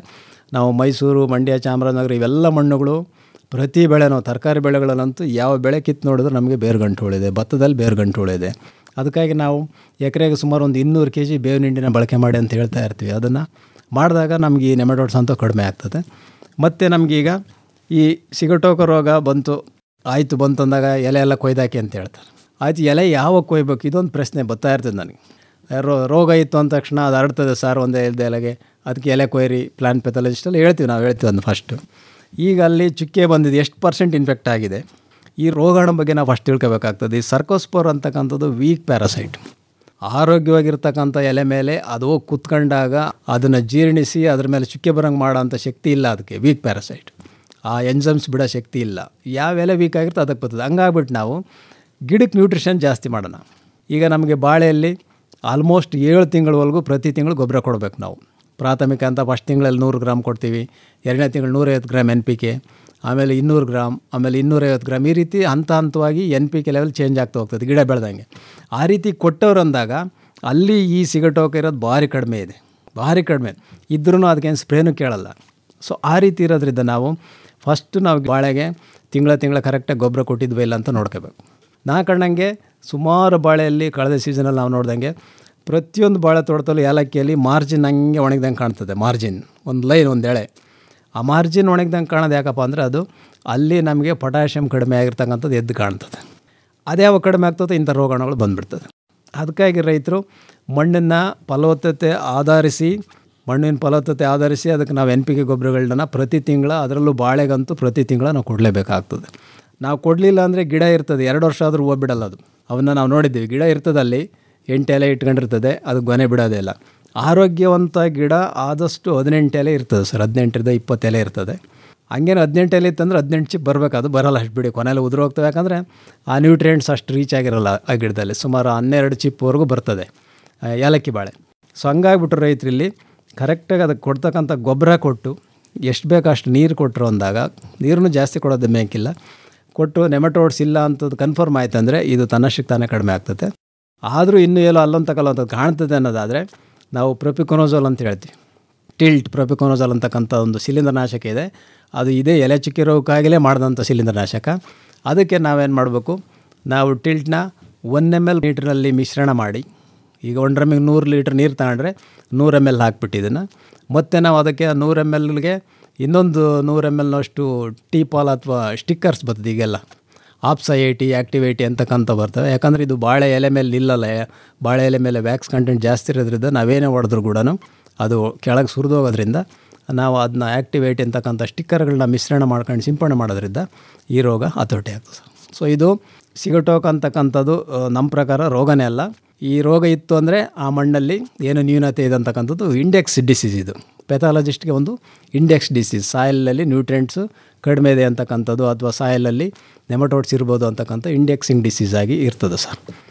ನಾವು ಮೈಸೂರು, ಮಂಡ್ಯ, ಚಾಮರಾಜನಗರ ಇವೆಲ್ಲ ಮಣ್ಣುಗಳು ಪ್ರತಿ ಬೆಳೆನೂ ತರಕಾರಿ ಬೆಳೆಗಳಲ್ಲಂತೂ ಯಾವ ಬೆಳೆ ಕಿತ್ತು ನೋಡಿದ್ರೆ ನಮಗೆ ಬೇರುಗಂಟುಗಳಿದೆ, ಭತ್ತದಲ್ಲಿ ಬೇರುಗಂಟುಗಳಿದೆ. ಅದಕ್ಕಾಗಿ ನಾವು ಎಕರೆಗೆ ಸುಮಾರು ಒಂದು 200 kg ಬೇವಿನ ಹಿಂಡಿನ ಬಳಕೆ ಮಾಡಿ ಅಂತ ಹೇಳ್ತಾ ಇರ್ತೀವಿ. ಅದನ್ನು ಮಾಡಿದಾಗ ನಮಗೆ ಈ ನೆಮಟೋಡ್ಸ್ ಅಂತೂ ಕಡಿಮೆ ಆಗ್ತದೆ. ಮತ್ತು ನಮಗೀಗ ಈ ಸಿಗಟೋಕ ರೋಗ ಬಂತು ಅಂದಾಗ ಎಲೆ ಎಲ್ಲ ಕೊಯ್ದಾಕಿ ಅಂತ ಹೇಳ್ತಾರೆ. ಆಯ್ತು, ಎಲೆ ಯಾವಾಗ ಕೊಯ್ಬೇಕು ಇದೊಂದು ಪ್ರಶ್ನೆ ಬರ್ತಾ ಇರ್ತದೆ ನನಗೆ. ರೋಗ ಇತ್ತು ಅಂದ ತಕ್ಷಣ ಅದು ಹರಡ್ತದೆ ಸರ್ ಒಂದೇ ಎಲೆಗೆ, ಅದಕ್ಕೆ ಎಲೆ ಕೊಯ್ರಿ ಪ್ಲಾಂಟ್ ಪೆಥಾಲಜಿಸ್ಟೆಲ್ಲ ಹೇಳ್ತೀವಿ ಅದನ್ನು ಫಸ್ಟು. ಈಗ ಅಲ್ಲಿ ಚುಕ್ಕೆ ಬಂದಿದೆ, ಎಷ್ಟು % ಇನ್ಫೆಕ್ಟ್ ಆಗಿದೆ, ಈ ರೋಗಾಣು ಬಗ್ಗೆ ನಾವು ಫಸ್ಟ್ ತಿಳ್ಕೊಬೇಕಾಗ್ತದೆ. ಈ ಸರ್ಕೋಸ್ಪೋರ್ ಅಂತಕ್ಕಂಥದ್ದು ವೀಕ್ ಪ್ಯಾರಾಸೈಟ್. ಆರೋಗ್ಯವಾಗಿರ್ತಕ್ಕಂಥ ಎಲೆ ಮೇಲೆ ಅದು ಹೋಗಿ ಕುತ್ಕೊಂಡಾಗ ಅದನ್ನು ಜೀರ್ಣಿಸಿ ಅದ್ರ ಮೇಲೆ ಚುಕ್ಕೆ ಬರೋಂಗೆ ಮಾಡೋ ಅಂಥ ಶಕ್ತಿ ಇಲ್ಲ ಅದಕ್ಕೆ, ವೀಕ್ ಪ್ಯಾರಾಸೈಟ್. ಆ ಎಂಜಮ್ಸ್ ಬಿಡೋ ಶಕ್ತಿ ಇಲ್ಲ. ಯಾವ ಎಲೆ ವೀಕ್ ಆಗಿರುತ್ತೆ ಅದಕ್ಕೆ ಬರ್ತದೆ. ಹಂಗಾಗ್ಬಿಟ್ಟು ನಾವು ಗಿಡಕ್ಕೆ ನ್ಯೂಟ್ರಿಷನ್ ಜಾಸ್ತಿ ಮಾಡೋಣ. ಈಗ ನಮಗೆ ಬಾಳೆಯಲ್ಲಿ ಆಲ್ಮೋಸ್ಟ್ 7 ತಿಂಗಳವರೆಗೂ ಪ್ರತಿ ತಿಂಗಳು ಗೊಬ್ಬರ ಕೊಡಬೇಕು ನಾವು. ಪ್ರಾಥಮಿಕ ಅಂತ ಫಸ್ಟ್ ತಿಂಗಳಲ್ಲಿ 100 ಗ್ರಾಮ್ ಕೊಡ್ತೀವಿ, 2ನೇ ತಿಂಗಳು 150 ಗ್ರಾಮ್ NPK, ಆಮೇಲೆ 200 ಗ್ರಾಮ್, ಆಮೇಲೆ 250 ಗ್ರಾಮ್. ಈ ರೀತಿ ಹಂತವಾಗಿ NPK ಲೆವೆಲ್ ಚೇಂಜ್ ಆಗ್ತಾ ಹೋಗ್ತದೆ ಗಿಡ ಬೆಳೆದಂಗೆ. ಆ ರೀತಿ ಕೊಟ್ಟವ್ರು ಅಂದಾಗ ಅಲ್ಲಿ ಈ ಸಿಗಟೋಕ ಇರೋದು ಭಾರಿ ಕಡಿಮೆ ಇದೆ, ಭಾರಿ ಕಡಿಮೆ ಇದ್ರೂ ಅದಕ್ಕೇನು ಸ್ಪ್ರೇನೂ ಕೇಳಲ್ಲ. ಸೊ ಆ ರೀತಿ ಇರೋದ್ರಿಂದ ನಾವು ಫಸ್ಟು ನಾವು ಬಾಳೆಗೆ ತಿಂಗಳ ಕರೆಕ್ಟಾಗಿ ಗೊಬ್ಬರ ಕೊಟ್ಟಿದ್ವಿ ಇಲ್ಲ ಅಂತ ನೋಡ್ಕೋಬೇಕು. ನಾ ಕಂಡಂಗೆ ಸುಮಾರು ಬಾಳೆಯಲ್ಲಿ ಕಳೆದ ಸೀಸನಲ್ಲಿ ನಾವು ನೋಡ್ದಂಗೆ ಪ್ರತಿಯೊಂದು ಬಾಳೆ ತೋಟದಲ್ಲೂ ಏಲಕ್ಕಿಯಲ್ಲಿ ಮಾರ್ಜಿನ್ ಹಂಗೆ ಒಣಗ್ದಂಗೆ ಕಾಣ್ತದೆ. ಮಾರ್ಜಿನ್ ಒಂದು ಲೈನ್, ಒಂದು ಎಳೆ, ಆ ಮಾರ್ಜಿನ್ ಒಣಗ್ದಂಗೆ ಕಾಣೋದು ಯಾಕಪ್ಪ ಅಂದರೆ ಅದು ಅಲ್ಲಿ ನಮಗೆ ಪೊಟ್ಯಾಷಿಯಮ್ ಕಡಿಮೆ ಆಗಿರ್ತಕ್ಕಂಥದ್ದು ಎದ್ದು ಕಾಣ್ತದೆ. ಅದೇ ಯಾವಾಗ ಕಡಿಮೆ ಆಗ್ತದೆ ಇಂಥ ರೋಗಾಣುಗಳು ಬಂದುಬಿಡ್ತದೆ. ಅದಕ್ಕಾಗಿ ರೈತರು ಮಣ್ಣಿನ ಫಲವತ್ತತೆ ಆಧರಿಸಿ ಅದಕ್ಕೆ ನಾವು NPK ಗೊಬ್ಬರಗಳನ್ನ ಪ್ರತಿ ತಿಂಗಳ, ಅದರಲ್ಲೂ ಬಾಳೆಗಂತೂ ಪ್ರತಿ ತಿಂಗಳ ನಾವು ಕೊಡಲೇಬೇಕಾಗ್ತದೆ. ನಾವು ಕೊಡಲಿಲ್ಲ ಅಂದರೆ ಗಿಡ ಇರ್ತದೆ 2 ವರ್ಷ ಆದರೂ ಹೂವು ಬಿಡಲ್ಲ ಅದು. ಅವನ್ನ ನಾವು ನೋಡಿದ್ದೀವಿ, ಗಿಡ ಇರ್ತದೆ ಅಲ್ಲಿ 8 ಎಲೆ ಇಟ್ಕೊಂಡಿರ್ತದೆ, ಅದು ಗೊನೆ ಬಿಡೋದೇ ಇಲ್ಲ. ಆರೋಗ್ಯವಂತ ಗಿಡ ಆದಷ್ಟು 18 ಎಲೆ ಇರ್ತದೆ ಸರ್, 18ರಿಂದ 20 ಎಲೆ ಇರ್ತದೆ. ಹಂಗೇನು 18 ಎಲೆ ಇತ್ತಂದ್ರೆ 18 ಚಿಪ್ ಬರಬೇಕು, ಅದು ಬರೋಲ್ಲ ಅಷ್ಟು ಬಿಡಿ, ಕೊನೆಯಲ್ಲಿ ಉದುರು ಹೋಗ್ತವೆ. ಯಾಕಂದರೆ ಆ ನ್ಯೂಟ್ರಿಯೆಂಟ್ಸ್ ಅಷ್ಟು ರೀಚ್ ಆಗಿರಲ್ಲ ಆ ಗಿಡದಲ್ಲಿ. ಸುಮಾರು 12 ಚಿಪ್ವರೆಗೂ ಬರ್ತದೆ ಏಲಕ್ಕಿ ಬಾಳೆ. ಸೊ ಹಂಗಾಗ್ಬಿಟ್ರು ರೈತರಲ್ಲಿ ಕರೆಕ್ಟಾಗಿ ಅದಕ್ಕೆ ಕೊಡ್ತಕ್ಕಂಥ ಗೊಬ್ಬರ ಕೊಟ್ಟು ಎಷ್ಟು ಬೇಕು ಅಷ್ಟು ನೀರು ಕೊಟ್ಟರು ಅಂದಾಗ, ನೀರನ್ನು ಜಾಸ್ತಿ ಕೊಡೋದು ಬೇಕಿಲ್ಲ, ಕೊಟ್ಟು ನೆಮಟೋಡ್ಸ್ ಇಲ್ಲ ಅಂತದ್ದು ಕನ್ಫರ್ಮ್ ಆಯ್ತು ಅಂದರೆ ಇದು ತನ್ನಷ್ಟಕ್ಕೆ ತಾನೇ ಕಡಿಮೆ ಆಗ್ತದೆ. ಆದರೂ ಇನ್ನೂ ಎಲ್ಲೋ ಅಲ್ಲೊಂದು ತಗೊಳ್ಳೋಂಥದ್ದು ಕಾಣ್ತದೆ ಅನ್ನೋದಾದರೆ ನಾವು ಪ್ರೊಪಿಕೊನೋಜೋಲ್ ಅಂತ ಹೇಳ್ತೀವಿ. ಪ್ರೊಪಿಕೊನೋಜೋಲ್ ಅಂತಕ್ಕಂಥ ಒಂದು ಶಿಲೀಂಧ್ರನಾಶಕ ಇದೆ. ಅದು ಇದೇ ಎಲೆ ಚುಕ್ಕೆ ರೋಗಕ್ಕಾಗಲೇ ಮಾಡಿದಂಥ ಶಿಲೀಂಧ್ರನಾಶಕ. ಅದಕ್ಕೆ ನಾವೇನು ಮಾಡಬೇಕು, ನಾವು ಟಿಲ್ಟ್ನ 1 ml ನೀರಿನಲ್ಲಿ ಮಿಶ್ರಣ ಮಾಡಿ, ಈಗ 1 ಡ್ರಮ್ಮಿಗೆ 100 ಲೀಟ್ರ್ ನೀರು ತಗೊಂಡ್ರೆ 100 ml ಹಾಕ್ಬಿಟ್ಟು ಇದನ್ನು, ಮತ್ತು ನಾವು ಅದಕ್ಕೆ 100 mlಗೆ ಇನ್ನೊಂದು 100 mlನಷ್ಟು ಟೀಪಾಲ್ ಅಥವಾ ಸ್ಟಿಕ್ಕರ್ಸ್ ಬರ್ತದೆ. ಈಗೆಲ್ಲ ಆಪ್ಸಾ 80 ಆ್ಯಕ್ಟಿವ್ 80 ಅಂತಕ್ಕಂಥ ಬರ್ತವೆ. ಯಾಕಂದರೆ ಇದು ಬಾಳೆ ಎಲೆ ಮೇಲೆ ನಿಲ್ಲಲ್ಲ, ಬಾಳೆ ಎಲೆ ಮೇಲೆ ವ್ಯಾಕ್ಸ್ ಕಂಟೆಂಟ್ ಜಾಸ್ತಿ ಇರೋದ್ರಿಂದ ನಾವೇನೇ ಹೊಡೆದ್ರೂ ಕೂಡ ಅದು ಕೆಳಗೆ ಸುರಿದೋಗೋದ್ರಿಂದ ನಾವು ಅದನ್ನ ಆ್ಯಕ್ಟಿವ್ 80 ಅಂತಕ್ಕಂಥ ಸ್ಟಿಕ್ಕರ್ಗಳನ್ನ ಮಿಶ್ರಣ ಮಾಡ್ಕೊಂಡು ಸಿಂಪಡಣೆ ಮಾಡೋದ್ರಿಂದ ಈ ರೋಗ ಹತೋಟಿ ಆಗ್ತದೆ. ಸೊ ಇದು ಸಿಗಟೋಕ ಅಂತಕ್ಕಂಥದ್ದು ನಮ್ಮ ಪ್ರಕಾರ ರೋಗನೇ ಅಲ್ಲ. ಈ ರೋಗ ಇತ್ತು ಅಂದರೆ ಆ ಮಣ್ಣಲ್ಲಿ ಏನು ನ್ಯೂನತೆ ಇದೆ ಅಂತಕ್ಕಂಥದ್ದು ಇಂಡೆಕ್ಸ್ ಡಿಸೀಸ್. ಇದು ಪೆಥಾಲಜಿಸ್ಟ್ಗೆ ಒಂದು ಇಂಡೆಕ್ಸ್ ಡಿಸೀಸ್. ಸಾಯಿಲಲ್ಲಿ ನ್ಯೂಟ್ರಿಯೆಂಟ್ಸು ಕಡಿಮೆ ಇದೆ ಅಂತಕ್ಕಂಥದ್ದು ಅಥವಾ ಸಾಯಿಲಲ್ಲಿ ನೆಮಟೋಡ್ಸ್ ಇರ್ಬೋದು ಅಂತಕ್ಕಂಥ ಇಂಡೆಕ್ಸಿಂಗ್ ಡಿಸೀಸ್ ಆಗಿ ಇರ್ತದೆ ಸರ್.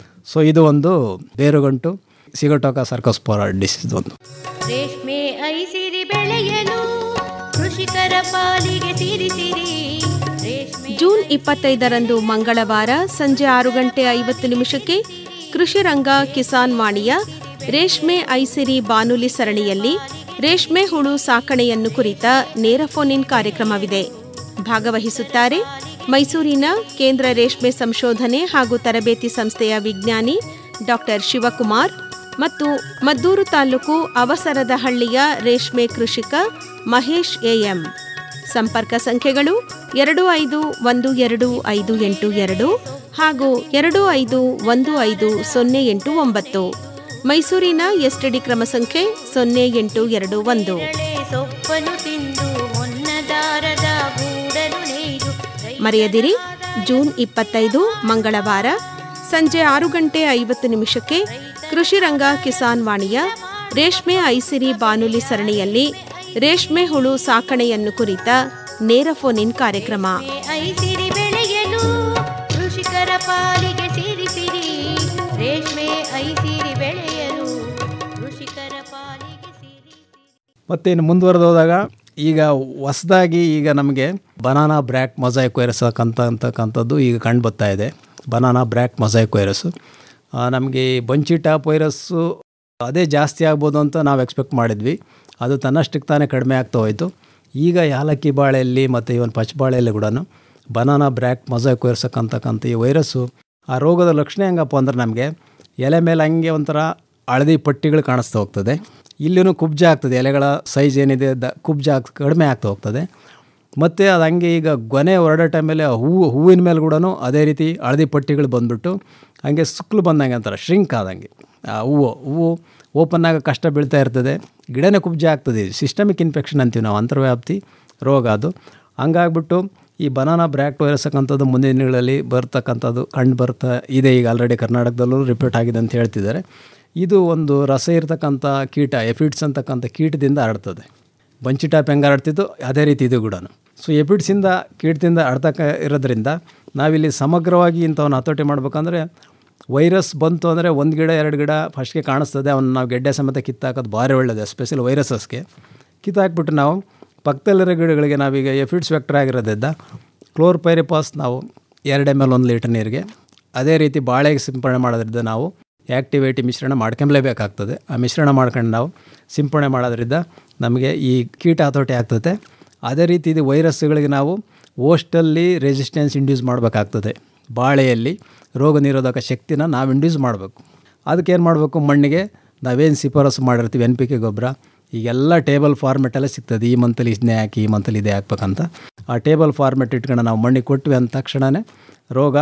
ಸೊ ಇದು ಒಂದು ಬೇರುಗಂಟು ಸಿಗಟೋಕ ಸರ್ಕೋಸ್ಪೋರಾ ಡಿಸೀಸ್ ಒಂದು. ರೇಷ್ಮೆ ಐಸಿರಿ ಬೆಳೆಯಲು ಕೃಷಿಕರ ಪಾಲಿಗೆ ಸಿರಿಸಿರಿ. ಜೂನ್ 25ರಂದು ಮಂಗಳವಾರ ಸಂಜೆ 6:50 ಕೃಷಿ ರಂಗ ಕಿಸಾನ್ ವಾಣಿಯ ರೇಷ್ಮೆ ಐಸಿರಿ ಬಾನುಲಿ ಸರಣಿಯಲ್ಲಿ ರೇಷ್ಮೆ ಹುಳು ಸಾಕಣೆಯನ್ನು ಕುರಿತ ನೇರ ಫೋನ್ ಇನ್ ಕಾರ್ಯಕ್ರಮವಿದೆ. ಭಾಗವಹಿಸುತ್ತಾರೆ ಮೈಸೂರಿನ ಕೇಂದ್ರ ರೇಷ್ಮೆ ಸಂಶೋಧನೆ ಹಾಗೂ ತರಬೇತಿ ಸಂಸ್ಥೆಯ ವಿಜ್ಞಾನಿ ಡಾಕ್ಟರ್ ಶಿವಕುಮಾರ್ ಮತ್ತು ಮದ್ದೂರು ತಾಲೂಕು ಅವಸರದಹಳ್ಳಿಯ ರೇಷ್ಮೆ ಕೃಷಿಕ ಮಹೇಶ್ ಎಎಂ. ಸಂಪರ್ಕ ಸಂಖ್ಯೆಗಳು 25125882 ಹಾಗೂ 25150889. ಮೈಸೂರಿನ ಎಸ್ಟಿಡಿ ಕ್ರಮ ಸಂಖ್ಯೆ 0821. ಸೊಪ್ಪನು ತಿಂದು ಹೊನ್ನದಾರದ ಗೂಡನು ನೇಯ್ದು. ಮರೆಯದಿರಿ, ಜೂನ್ 25 ಮಂಗಳವಾರ ಸಂಜೆ 6:50 ಕೃಷಿ ರಂಗ ಕಿಸಾನ್ ವಾಣಿಯ ರೇಷ್ಮೆ ಐಸಿರಿ ಬಾನುಲಿ ಸರಣಿಯಲ್ಲಿ ರೇಷ್ಮೆ ಹುಳು ಸಾಕಣೆಯನ್ನು ಕುರಿತ ನೇರ ಫೋನ್ ಇನ್ ಕಾರ್ಯಕ್ರಮ. ಐಸಿರಿ ಬೆಳೆಯಲು ಕೃಷಿಕರ ಪಾಲಿಗೆ ಸಿರಿಸಿರಿ. ರೇಷ್ಮೆ ಐಸಿರಿ ಬೆಳೆಯಲು ಮತ್ತು ಇನ್ನು ಮುಂದುವರೆದು ಹೋದಾಗ ಈಗ ಹೊಸದಾಗಿ ಈಗ ನಮಗೆ ಬನಾನಾ ಬ್ರ್ಯಾಕ್ ಮೊಸೈಕ್ ವೈರಸ್ ಅಂತಕ್ಕಂಥದ್ದು ಈಗ ಕಂಡು ಬರ್ತಾ ಇದೆ. ಬನಾನಾ ಬ್ರ್ಯಾಕ್ ಮೊಸೈಕ್ ವೈರಸ್ಸು ನಮಗೆ ಬಂಚಿ ಟಾಪ್ ವೈರಸ್ಸು ಅದೇ ಜಾಸ್ತಿ ಆಗ್ಬೋದು ಅಂತ ನಾವು ಎಕ್ಸ್ಪೆಕ್ಟ್ ಮಾಡಿದ್ವಿ. ಅದು ತನ್ನಷ್ಟಕ್ಕೆ ತಾನೇ ಕಡಿಮೆ ಆಗ್ತಾ ಹೋಯಿತು. ಈಗ ಯಾಲಕ್ಕಿ ಬಾಳೆಯಲ್ಲಿ ಮತ್ತು ಇವನ್ ಪಚ್ಚಬಾಳೆಯಲ್ಲಿ ಕೂಡ ಬನಾನಾ ಬ್ರ್ಯಾಕ್ ಮೊಸೈಕ್ ವೈರಸ್ ಅಂತಕ್ಕಂಥ ಈ ವೈರಸ್ಸು ಆ ರೋಗದ ಲಕ್ಷಣ ಹೆಂಗಪ್ಪ ಅಂದ್ರೆ ನಮಗೆ ಎಲೆ ಮೇಲೆ ಹಂಗೆ ಒಂಥರ ಹಳದಿ ಪಟ್ಟಿಗಳು ಕಾಣಿಸ್ತಾ ಹೋಗ್ತದೆ. ಇಲ್ಲಿನೂ ಕುಬ್ಜ ಆಗ್ತದೆ, ಎಲೆಗಳ ಸೈಜ್ ಏನಿದೆ ಕುಬ್ಜ ಕಡಿಮೆ ಆಗ್ತಾ ಹೋಗ್ತದೆ. ಮತ್ತು ಅದು ಹಂಗೆ ಈಗ ಗೊನೆ ಹೊರಡೋ ಟೈಮಲ್ಲಿ ಹೂವಿನ ಮೇಲೆ ಕೂಡ ಅದೇ ರೀತಿ ಹಳದಿ ಪಟ್ಟಿಗಳು ಬಂದುಬಿಟ್ಟು ಹಂಗೆ ಸುಕ್ಕಲು ಬಂದಂಗೆ ಅಂತಾರೆ, ಶ್ರಿಂಕ್ ಆದಂಗೆ. ಆ ಹೂವು ಓಪನ್ ಆಗ ಕಷ್ಟ ಬೀಳ್ತಾ ಇರ್ತದೆ, ಗಿಡನೇ ಕುಬ್ಜ ಆಗ್ತದೆ. ಸಿಸ್ಟಮಿಕ್ ಇನ್ಫೆಕ್ಷನ್ ಅಂತೀವಿ ನಾವು, ಅಂತರ್ವ್ಯಾಪ್ತಿ ರೋಗ ಅದು. ಹಂಗಾಗ್ಬಿಟ್ಟು ಈ ಬನಾನಾ ಬ್ರ್ಯಾಕ್ ವೈರಸ್ ಅಂತಕ್ಕಂಥದ್ದು ಮುಂದಿನ ದಿನಗಳಲ್ಲಿ ಬರ್ತಕ್ಕಂಥದ್ದು ಕಂಡು ಬರ್ತಾ ಇದೆ. ಈಗ ಆಲ್ರೆಡಿ ಕರ್ನಾಟಕದಲ್ಲೂ ರಿಪೋರ್ಟ್ ಆಗಿದೆ ಅಂತ ಹೇಳ್ತಿದ್ದಾರೆ. ಇದು ಒಂದು ರಸ ಇರ್ತಕ್ಕಂಥ ಕೀಟ, ಎಫಿಡ್ಸ್ ಅಂತಕ್ಕಂಥ ಕೀಟದಿಂದ ಹರಡ್ತದೆ. ಬಂಚಿ ಟಾಪ್ ಹೆಂಗೆ ಹರಡ್ತಿದ್ದು ಅದೇ ರೀತಿ ಇದು ಕೂಡ. ಸೊ ಎಫಿಡ್ಸಿಂದ ಕೀಟದಿಂದ ಹರಡ್ತಕ್ಕ ಇರೋದ್ರಿಂದ ನಾವಿಲ್ಲಿ ಸಮಗ್ರವಾಗಿ ಇಂಥವನ್ನು ಹತೋಟಿ ಮಾಡ್ಬೇಕಂದ್ರೆ ವೈರಸ್ ಬಂತು ಅಂದರೆ 1 ಗಿಡ 2 ಗಿಡ ಫಸ್ಟ್ಗೆ ಕಾಣಿಸ್ತದೆ, ಅವನ್ನ ನಾವು ಗೆಡ್ಡೆ ಸಮೇತ ಕಿತ್ತಾಕೋದು ಭಾರಿ ಒಳ್ಳೆಯದು. ಎಸ್ಪೆಷಲಿ ವೈರಸಸ್ಗೆ ಕಿತ್ತಾಕ್ಬಿಟ್ಟು ನಾವು ಪಕ್ಕದಲ್ಲಿರೋ ಗಿಡಗಳಿಗೆ ನಾವೀಗ ಎಫಿಡ್ಸ್ ವೆಕ್ಟರ್ ಆಗಿರೋದ್ರಿಂದ ಕ್ಲೋರ್ಪೈರಿಪಾಸ್ ನಾವು 2 ml 1 ಲೀಟರ್ ನೀರಿಗೆ, ಅದೇ ರೀತಿ ಬಾಳೆಗೆ ಸಿಂಪಡಣೆ ಮಾಡೋದ್ರಿಂದ ನಾವು ಆ್ಯಕ್ಟಿವೇಟಿ ಮಿಶ್ರಣ ಮಾಡ್ಕೊಂಬಲೇಬೇಕಾಗ್ತದೆ. ಆ ಮಿಶ್ರಣ ಮಾಡ್ಕೊಂಡು ನಾವು ಸಿಂಪಡಣೆ ಮಾಡೋದ್ರಿಂದ ನಮಗೆ ಈ ಕೀಟ ಹತೋಟಿ ಆಗ್ತದೆ. ಅದೇ ರೀತಿ ಇದು ವೈರಸ್ಗಳಿಗೆ ನಾವು ಓಸ್ಟಲ್ಲಿ ರೆಸಿಸ್ಟೆನ್ಸ್ ಇಂಡ್ಯೂಸ್ ಮಾಡಬೇಕಾಗ್ತದೆ. ಬಾಳೆಯಲ್ಲಿ ರೋಗ ನಿರೋಧಕ ಶಕ್ತಿನ ನಾವು ಇಂಡ್ಯೂಸ್ ಮಾಡಬೇಕು. ಅದಕ್ಕೇನು ಮಾಡಬೇಕು, ಮಣ್ಣಿಗೆ ನಾವೇನು ಶಿಫಾರಸು ಮಾಡಿರ್ತೀವಿ NPK ಗೊಬ್ಬರ, ಈಗೆಲ್ಲ ಟೇಬಲ್ ಫಾರ್ಮೆಟೆಲ್ಲ ಸಿಗ್ತದೆ. ಈ ಮಂತಲ್ಲಿ ಇದನ್ನೇ ಹಾಕಿ, ಈ ಮಂತಲ್ಲಿ ಇದೇ ಹಾಕ್ಬೇಕಂತ ಆ ಟೇಬಲ್ ಫಾರ್ಮೆಟ್ ಇಟ್ಕೊಂಡು ನಾವು ಮಣ್ಣಿಗೆ ಕೊಟ್ವಿ ಅಂದ ತಕ್ಷಣವೇ ರೋಗ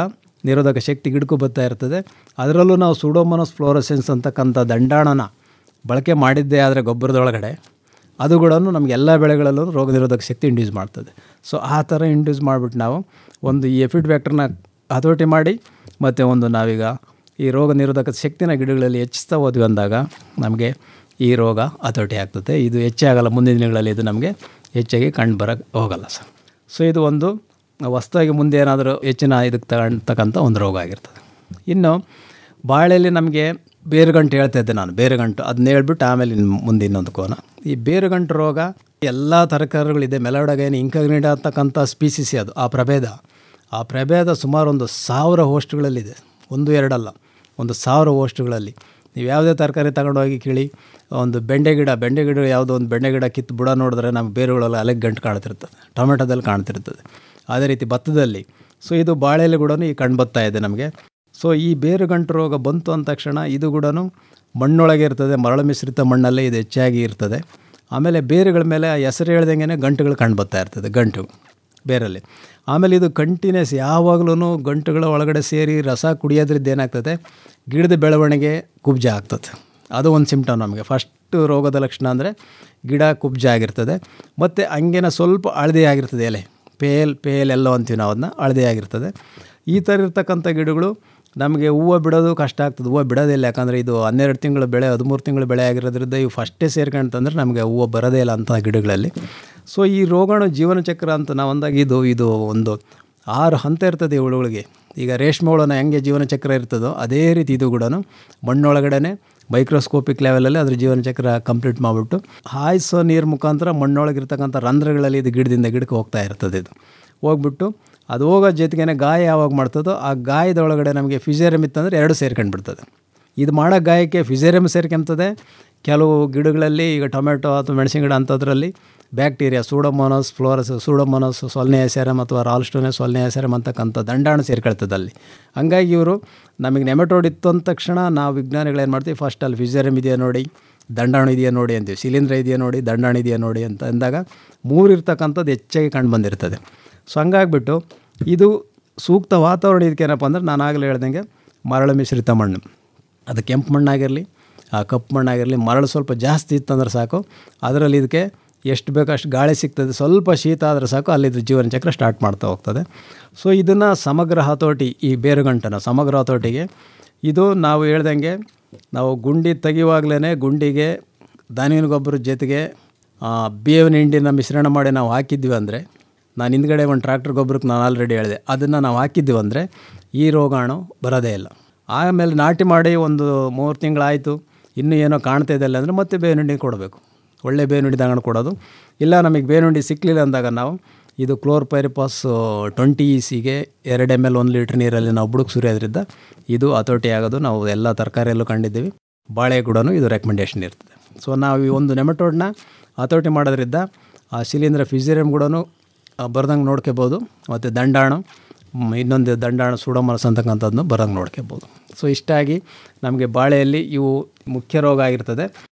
ನಿರೋಧಕ ಶಕ್ತಿ ಗಿಡಕ್ಕೂ ಬರ್ತಾ ಇರ್ತದೆ. ಅದರಲ್ಲೂ ನಾವು ಸೂಡೋಮೋನಾಸ್ ಫ್ಲೋರಸೆನ್ಸ್ ಅಂತಕ್ಕಂಥ ದಂಡಾಣನ ಬಳಕೆ ಮಾಡಿದ್ದೇ ಆದರೆ ಗೊಬ್ಬರದೊಳಗಡೆ ಅದು ಕೂಡ ನಮಗೆ ಎಲ್ಲ ಬೆಳೆಗಳಲ್ಲೂ ರೋಗ ನಿರೋಧಕ ಶಕ್ತಿ ಇಂಡ್ಯೂಸ್ ಮಾಡ್ತದೆ. ಸೊ ಆ ಥರ ಇಂಡ್ಯೂಸ್ ಮಾಡಿಬಿಟ್ಟು ನಾವು ಒಂದು ಈ ಎಫಿಡ್ ವ್ಯಾಕ್ಟರ್ನ ಹತೋಟಿ ಮಾಡಿ ಮತ್ತು ಒಂದು ನಾವೀಗ ಈ ರೋಗ ನಿರೋಧಕ ಶಕ್ತಿನ ಗಿಡಗಳಲ್ಲಿ ಹೆಚ್ಚಿಸ್ತಾ ಹೋದ್ವಿ ಅಂದಾಗ ನಮಗೆ ಈ ರೋಗ ಹತೋಟಿ ಆಗ್ತದೆ. ಇದು ಹೆಚ್ಚೇ ಆಗಲ್ಲ, ಮುಂದಿನ ದಿನಗಳಲ್ಲಿ ಇದು ನಮಗೆ ಹೆಚ್ಚಾಗಿ ಕಂಡು ಬರೋಕ್ಕೆ ಹೋಗಲ್ಲ ಸರ್. ಸೊ ಇದು ಒಂದು ಹೊಸದಾಗಿ ಮುಂದೆ ಏನಾದರೂ ಹೆಚ್ಚಿನ ಇದಕ್ಕೆ ತಗೊಳ್ತಕ್ಕಂಥ ಒಂದು ರೋಗ ಆಗಿರ್ತದೆ. ಇನ್ನು ಬಾಳೆಯಲ್ಲಿ ನಮಗೆ ಬೇರುಗಂಟು ಹೇಳ್ತಾ ಇದ್ದೆ ನಾನು, ಬೇರುಗಂಟು ಅದನ್ನ ಹೇಳ್ಬಿಟ್ಟು ಆಮೇಲೆ ಮುಂದೆ ಇನ್ನೊಂದು ಕೋನ. ಈ ಬೇರುಗಂಟು ರೋಗ ಎಲ್ಲ ತರಕಾರಿಗಳಿದೆ, ಮೆಲೋಡಗೈನ್ ಇಂಕಗ್ನಿಟಾ ಅಂತಕ್ಕಂಥ ಸ್ಪೀಸಿಸ್ ಅದು ಆ ಪ್ರಭೇದ ಸುಮಾರು 1000 ಹೋಸ್ಟ್ಗಳಲ್ಲಿದೆ. 1-2 ಅಲ್ಲ, 1000 ಹೋಸ್ಟ್ಗಳಲ್ಲಿ. ನೀವು ಯಾವುದೇ ತರಕಾರಿ ತಗೊಂಡೋಗಿ ಕೇಳಿ, ಒಂದು ಬೆಂಡೆ ಗಿಡ ಯಾವುದೋ ಒಂದು ಬೆಂಡೆ ಗಿಡ ಕಿತ್ತು ಬುಡ ನೋಡಿದ್ರೆ ನಮಗೆ ಬೇರುಗಳೆಲ್ಲ ಅಲೆಗೆ ಗಂಟು ಕಾಣ್ತಿರ್ತದೆ, ಟೊಮೆಟೊದಲ್ಲಿ ಕಾಣ್ತಿರ್ತದೆ, ಅದೇ ರೀತಿ ಭತ್ತದಲ್ಲಿ. ಸೊ ಇದು ಬಾಳೆಯಲ್ಲಿ ಕೂಡ ಈ ಕಂಡು ಬರ್ತಾ ಇದೆ ನಮಗೆ. ಸೊ ಈ ಬೇರುಗಂಟು ರೋಗ ಬಂತು ಅಂದ ತಕ್ಷಣ ಇದು ಕೂಡ ಮಣ್ಣೊಳಗೆ ಇರ್ತದೆ, ಮರಳು ಮಿಶ್ರಿತ ಮಣ್ಣಲ್ಲೇ ಇದು ಹೆಚ್ಚಾಗಿ ಇರ್ತದೆ. ಆಮೇಲೆ ಬೇರುಗಳ ಮೇಲೆ ಹೆಸರು ಹೇಳ್ದಂಗೆ ಗಂಟುಗಳು ಕಂಡು ಬರ್ತಾ ಇರ್ತದೆ, ಗಂಟು ಬೇರಲ್ಲಿ. ಆಮೇಲೆ ಇದು ಕಂಟಿನ್ಯೂಸ್ ಯಾವಾಗಲೂ ಗಂಟುಗಳ ಒಳಗಡೆ ಸೇರಿ ರಸ ಕುಡಿಯೋದ್ರಿಂದ ಏನಾಗ್ತದೆ, ಗಿಡದ ಬೆಳವಣಿಗೆ ಕುಬ್ಜ ಆಗ್ತದೆ. ಅದು ಒಂದು ಸಿಂಪ್ಟಮ್ ನಮಗೆ. ಫಸ್ಟು ರೋಗದ ಲಕ್ಷಣ ಅಂದರೆ ಗಿಡ ಕುಬ್ಜ ಆಗಿರ್ತದೆ, ಮತ್ತು ಹಂಗೇನ ಸ್ವಲ್ಪ ಹಳದಿ ಆಗಿರ್ತದೆ ಎಲೆ, ಪೇಲ್ ಎಲ್ಲೋ ಅಂತೀವಿ ನಾವು, ಅದನ್ನ ಹಳದಿ ಆಗಿರ್ತದೆ. ಈ ಥರ ಇರ್ತಕ್ಕಂಥ ಗಿಡಗಳು ನಮಗೆ ಹೂವು ಬಿಡೋದು ಕಷ್ಟ ಆಗ್ತದೆ. ಹೂವು ಬಿಡೋದಿಲ್ಲ, ಯಾಕಂದರೆ ಇದು 12 ತಿಂಗಳ ಬೆಳೆ 13 ತಿಂಗಳ ಬೆಳೆ ಆಗಿರೋದ್ರಿಂದ ಇವು ಫಸ್ಟೇ ಸೇರ್ಕೊಂತಂದ್ರೆ ನಮಗೆ ಹೂವು ಬರೋದೇ ಇಲ್ಲ ಅಂಥ ಗಿಡಗಳಲ್ಲಿ. ಸೊ ಈ ರೋಗಾಣು ಜೀವನ ಚಕ್ರ ಅಂತ ನಾವು ಅಂದಾಗ ಇದು ಒಂದು 6 ಹಂತ ಇರ್ತದೆ ಇವುಗಳಿಗೆ. ಈಗ ರೇಷ್ಮೆ ಹುಳನ ಹೆಂಗೆ ಜೀವನ ಚಕ್ರ ಇರ್ತದೋ ಅದೇ ರೀತಿ ಇದು ಕೂಡ ಮಣ್ಣೊಳಗಡೆ ಮೈಕ್ರೋಸ್ಕೋಪಿಕ್ ಲೆವೆಲಲ್ಲಿ ಅದ್ರ ಜೀವನ ಚಕ್ರ ಕಂಪ್ಲೀಟ್ ಮಾಡಿಬಿಟ್ಟು ಹಾಯಿಸೋ ನೀರು ಮುಖಾಂತರ ಮಣ್ಣೊಳಗಿರ್ತಕ್ಕಂಥ ರಂಧ್ರಗಳಲ್ಲಿ ಇದು ಗಿಡದಿಂದ ಗಿಡಕ್ಕೆ ಹೋಗ್ತಾ ಇರ್ತದೆ. ಇದು ಹೋಗ್ಬಿಟ್ಟು ಅದು ಹೋಗೋ ಜೊತೆಗೇ ಗಾಯ ಯಾವಾಗ ಮಾಡ್ತದೋ ಆ ಗಾಯದೊಳಗಡೆ ನಮಗೆ ಫಿಸೇರಿಯಮ್ ಇತ್ತಂದರೆ 2 ಸೇರ್ಕೊಂಡು ಬಿಡ್ತದೆ. ಇದು ಮಾಡೋ ಗಾಯಕ್ಕೆ ಫಿಸೇರಿಯಮ್ ಸೇರ್ಕೊಂತದೆ. ಕೆಲವು ಗಿಡಗಳಲ್ಲಿ ಈಗ ಟೊಮೆಟೊ ಅಥವಾ ಮೆಣಸಿನ ಗಿಡ ಅಂಥದ್ರಲ್ಲಿ ಬ್ಯಾಕ್ಟೀರಿಯಾ ಸೂಡೋಮೋನಾಸ್ ಸೊಲ್ನೆಯಾಸೆರಮ್ ಅಥವಾ ರಾಲ್ಸ್ಟೋನೆ ಸೊಲ್ನೆಯಾಸೆರಮ್ ಅಂತಕ್ಕಂಥ ದಂಡಾಣು ಸೇರ್ಕೊಳ್ತದೆ ಅಲ್ಲಿ. ಹಂಗಾಗಿ ಇವರು ನಮಗೆ ನೆಮೆಟೋಡ್ ಇತ್ತು ಅಂದ ತಕ್ಷಣ ನಾವು ವಿಜ್ಞಾನಿಗಳೇನು ಮಾಡ್ತೀವಿ, ಫಸ್ಟ್ ಅಲ್ಲಿ ಫಿಸೇರಿಯಮ್ ಇದೆಯಾ ನೋಡಿ, ದಂಡಾಣು ಇದೆಯಾ ನೋಡಿ ಅಂತೀವಿ, ಶಿಲೀಂಧ್ರ ಇದೆಯಾ ನೋಡಿ, ದಂಡಾಣು ಇದೆಯಾ ನೋಡಿ ಅಂತ ಅಂದಾಗ 3 ಇರ್ತಕ್ಕಂಥದ್ದು ಹೆಚ್ಚಾಗಿ ಕಂಡು ಬಂದಿರ್ತದೆ. ಸೊ ಹಂಗಾಗ್ಬಿಟ್ಟು ಇದು ಸೂಕ್ತ ವಾತಾವರಣ ಇದಕ್ಕೇನಪ್ಪ ಅಂದ್ರೆ ನಾನು ಆಗಲೇ ಹೇಳ್ದಂಗೆ ಮರಳು ಮಿಶ್ರಿತ ಮಣ್ಣು, ಅದು ಕೆಂಪು ಮಣ್ಣಾಗಿರಲಿ ಆ ಕಪ್ಪು ಮಣ್ಣಾಗಿರಲಿ, ಮರಳು ಸ್ವಲ್ಪ ಜಾಸ್ತಿ ಇತ್ತಂದ್ರೆ ಸಾಕು, ಅದರಲ್ಲಿ ಇದಕ್ಕೆ ಎಷ್ಟು ಬೇಕೋ ಅಷ್ಟು ಗಾಳಿ ಸಿಗ್ತದೆ. ಸ್ವಲ್ಪ ಶೀತ ಆದರೆ ಸಾಕು, ಅಲ್ಲಿದ್ದು ಜೀವನ ಚಕ್ರ ಸ್ಟಾರ್ಟ್ ಮಾಡ್ತಾ ಹೋಗ್ತದೆ. ಸೊ ಇದನ್ನು ಸಮಗ್ರ ಹತೋಟಿ, ಈ ಬೇರುಗಂಟನ್ನು ಸಮಗ್ರ ಹತೋಟಿಗೆ ಇದು ನಾವು ಹೇಳ್ದಂಗೆ ನಾವು ಗುಂಡಿ ತೆಗೆಯುವಾಗಲೇ ಗುಂಡಿಗೆ ಧಾನ್ಯದ ಗೊಬ್ಬರದ ಜೊತೆಗೆ ಬೇವಿನ ಹಿಂಡಿನ ಮಿಶ್ರಣ ಮಾಡಿ ನಾವು ಹಾಕಿದ್ವಿ ಅಂದರೆ, ನಾನು ಹಿಂದ್ಗಡೆ ಒಂದು ಟ್ರ್ಯಾಕ್ಟರ್ ಗೊಬ್ಬರಕ್ಕೆ ನಾನು ಆಲ್ರೆಡಿ ಹೇಳಿದೆ, ಅದನ್ನು ನಾವು ಹಾಕಿದ್ದೀವಿ ಅಂದರೆ ಈ ರೋಗಾಣು ಬರೋದೇ ಇಲ್ಲ. ಆಮೇಲೆ ನಾಟಿ ಮಾಡಿ ಒಂದು 3 ತಿಂಗಳಾಯಿತು, ಇನ್ನೂ ಏನೋ ಕಾಣ್ತಾ ಇದೆಯಲ್ಲ ಅಂದರೆ ಮತ್ತೆ ಬೇವಿನ ಹಿಂಡಿ ಕೊಡಬೇಕು. ಒಳ್ಳೆ ಬೇವಿನುಂಡಿ ತಗೊಂಡು ಕೊಡೋದು. ಇಲ್ಲ ನಮಗೆ ಬೇವಿನುಂಡಿ ಸಿಕ್ಕಲಿಲ್ಲ ಅಂದಾಗ ನಾವು ಇದು ಕ್ಲೋರ್ಪೈರಿಪಾಸ್ 20 ECಗೆ 2 ml 1 ಲೀಟ್ರ್ ನೀರಲ್ಲಿ ನಾವು ಬುಡಕ್ಕೆ ಸುರಿಯೋದ್ರಿಂದ ಇದು ಹತೋಟಿ ಆಗೋದು ನಾವು ಎಲ್ಲ ತರಕಾರಿಯಲ್ಲೂ ಕಂಡಿದ್ದೀವಿ. ಬಾಳೆ ಕೂಡ ಇದು ರೆಕಮೆಂಡೇಷನ್ ಇರ್ತದೆ. ಸೊ ನಾವು ಈ ಒಂದು ನೆಮಟೋಡ್ನ ಹತೋಟಿ ಮಾಡೋದ್ರಿಂದ ಆ ಶಿಲೀಂಧ್ರ ಫಿಸೇರಿಯಂ ಕೂಡ ಬರ್ದಂಗೆ ನೋಡ್ಕೋಬೋದು. ಮತ್ತು ದಂಡಾಣು, ಇನ್ನೊಂದು ದಂಡಾಣು ಸೂಡೋಮೋನಾಸ್ ಅಂತಕ್ಕಂಥದ್ದನ್ನು ಬರಂಗೆ ನೋಡ್ಕೋಬೋದು. ಸೊ ಇಷ್ಟಾಗಿ ನಮಗೆ ಬಾಳೆಯಲ್ಲಿ ಇವು ಮುಖ್ಯ ರೋಗ ಆಗಿರ್ತದೆ.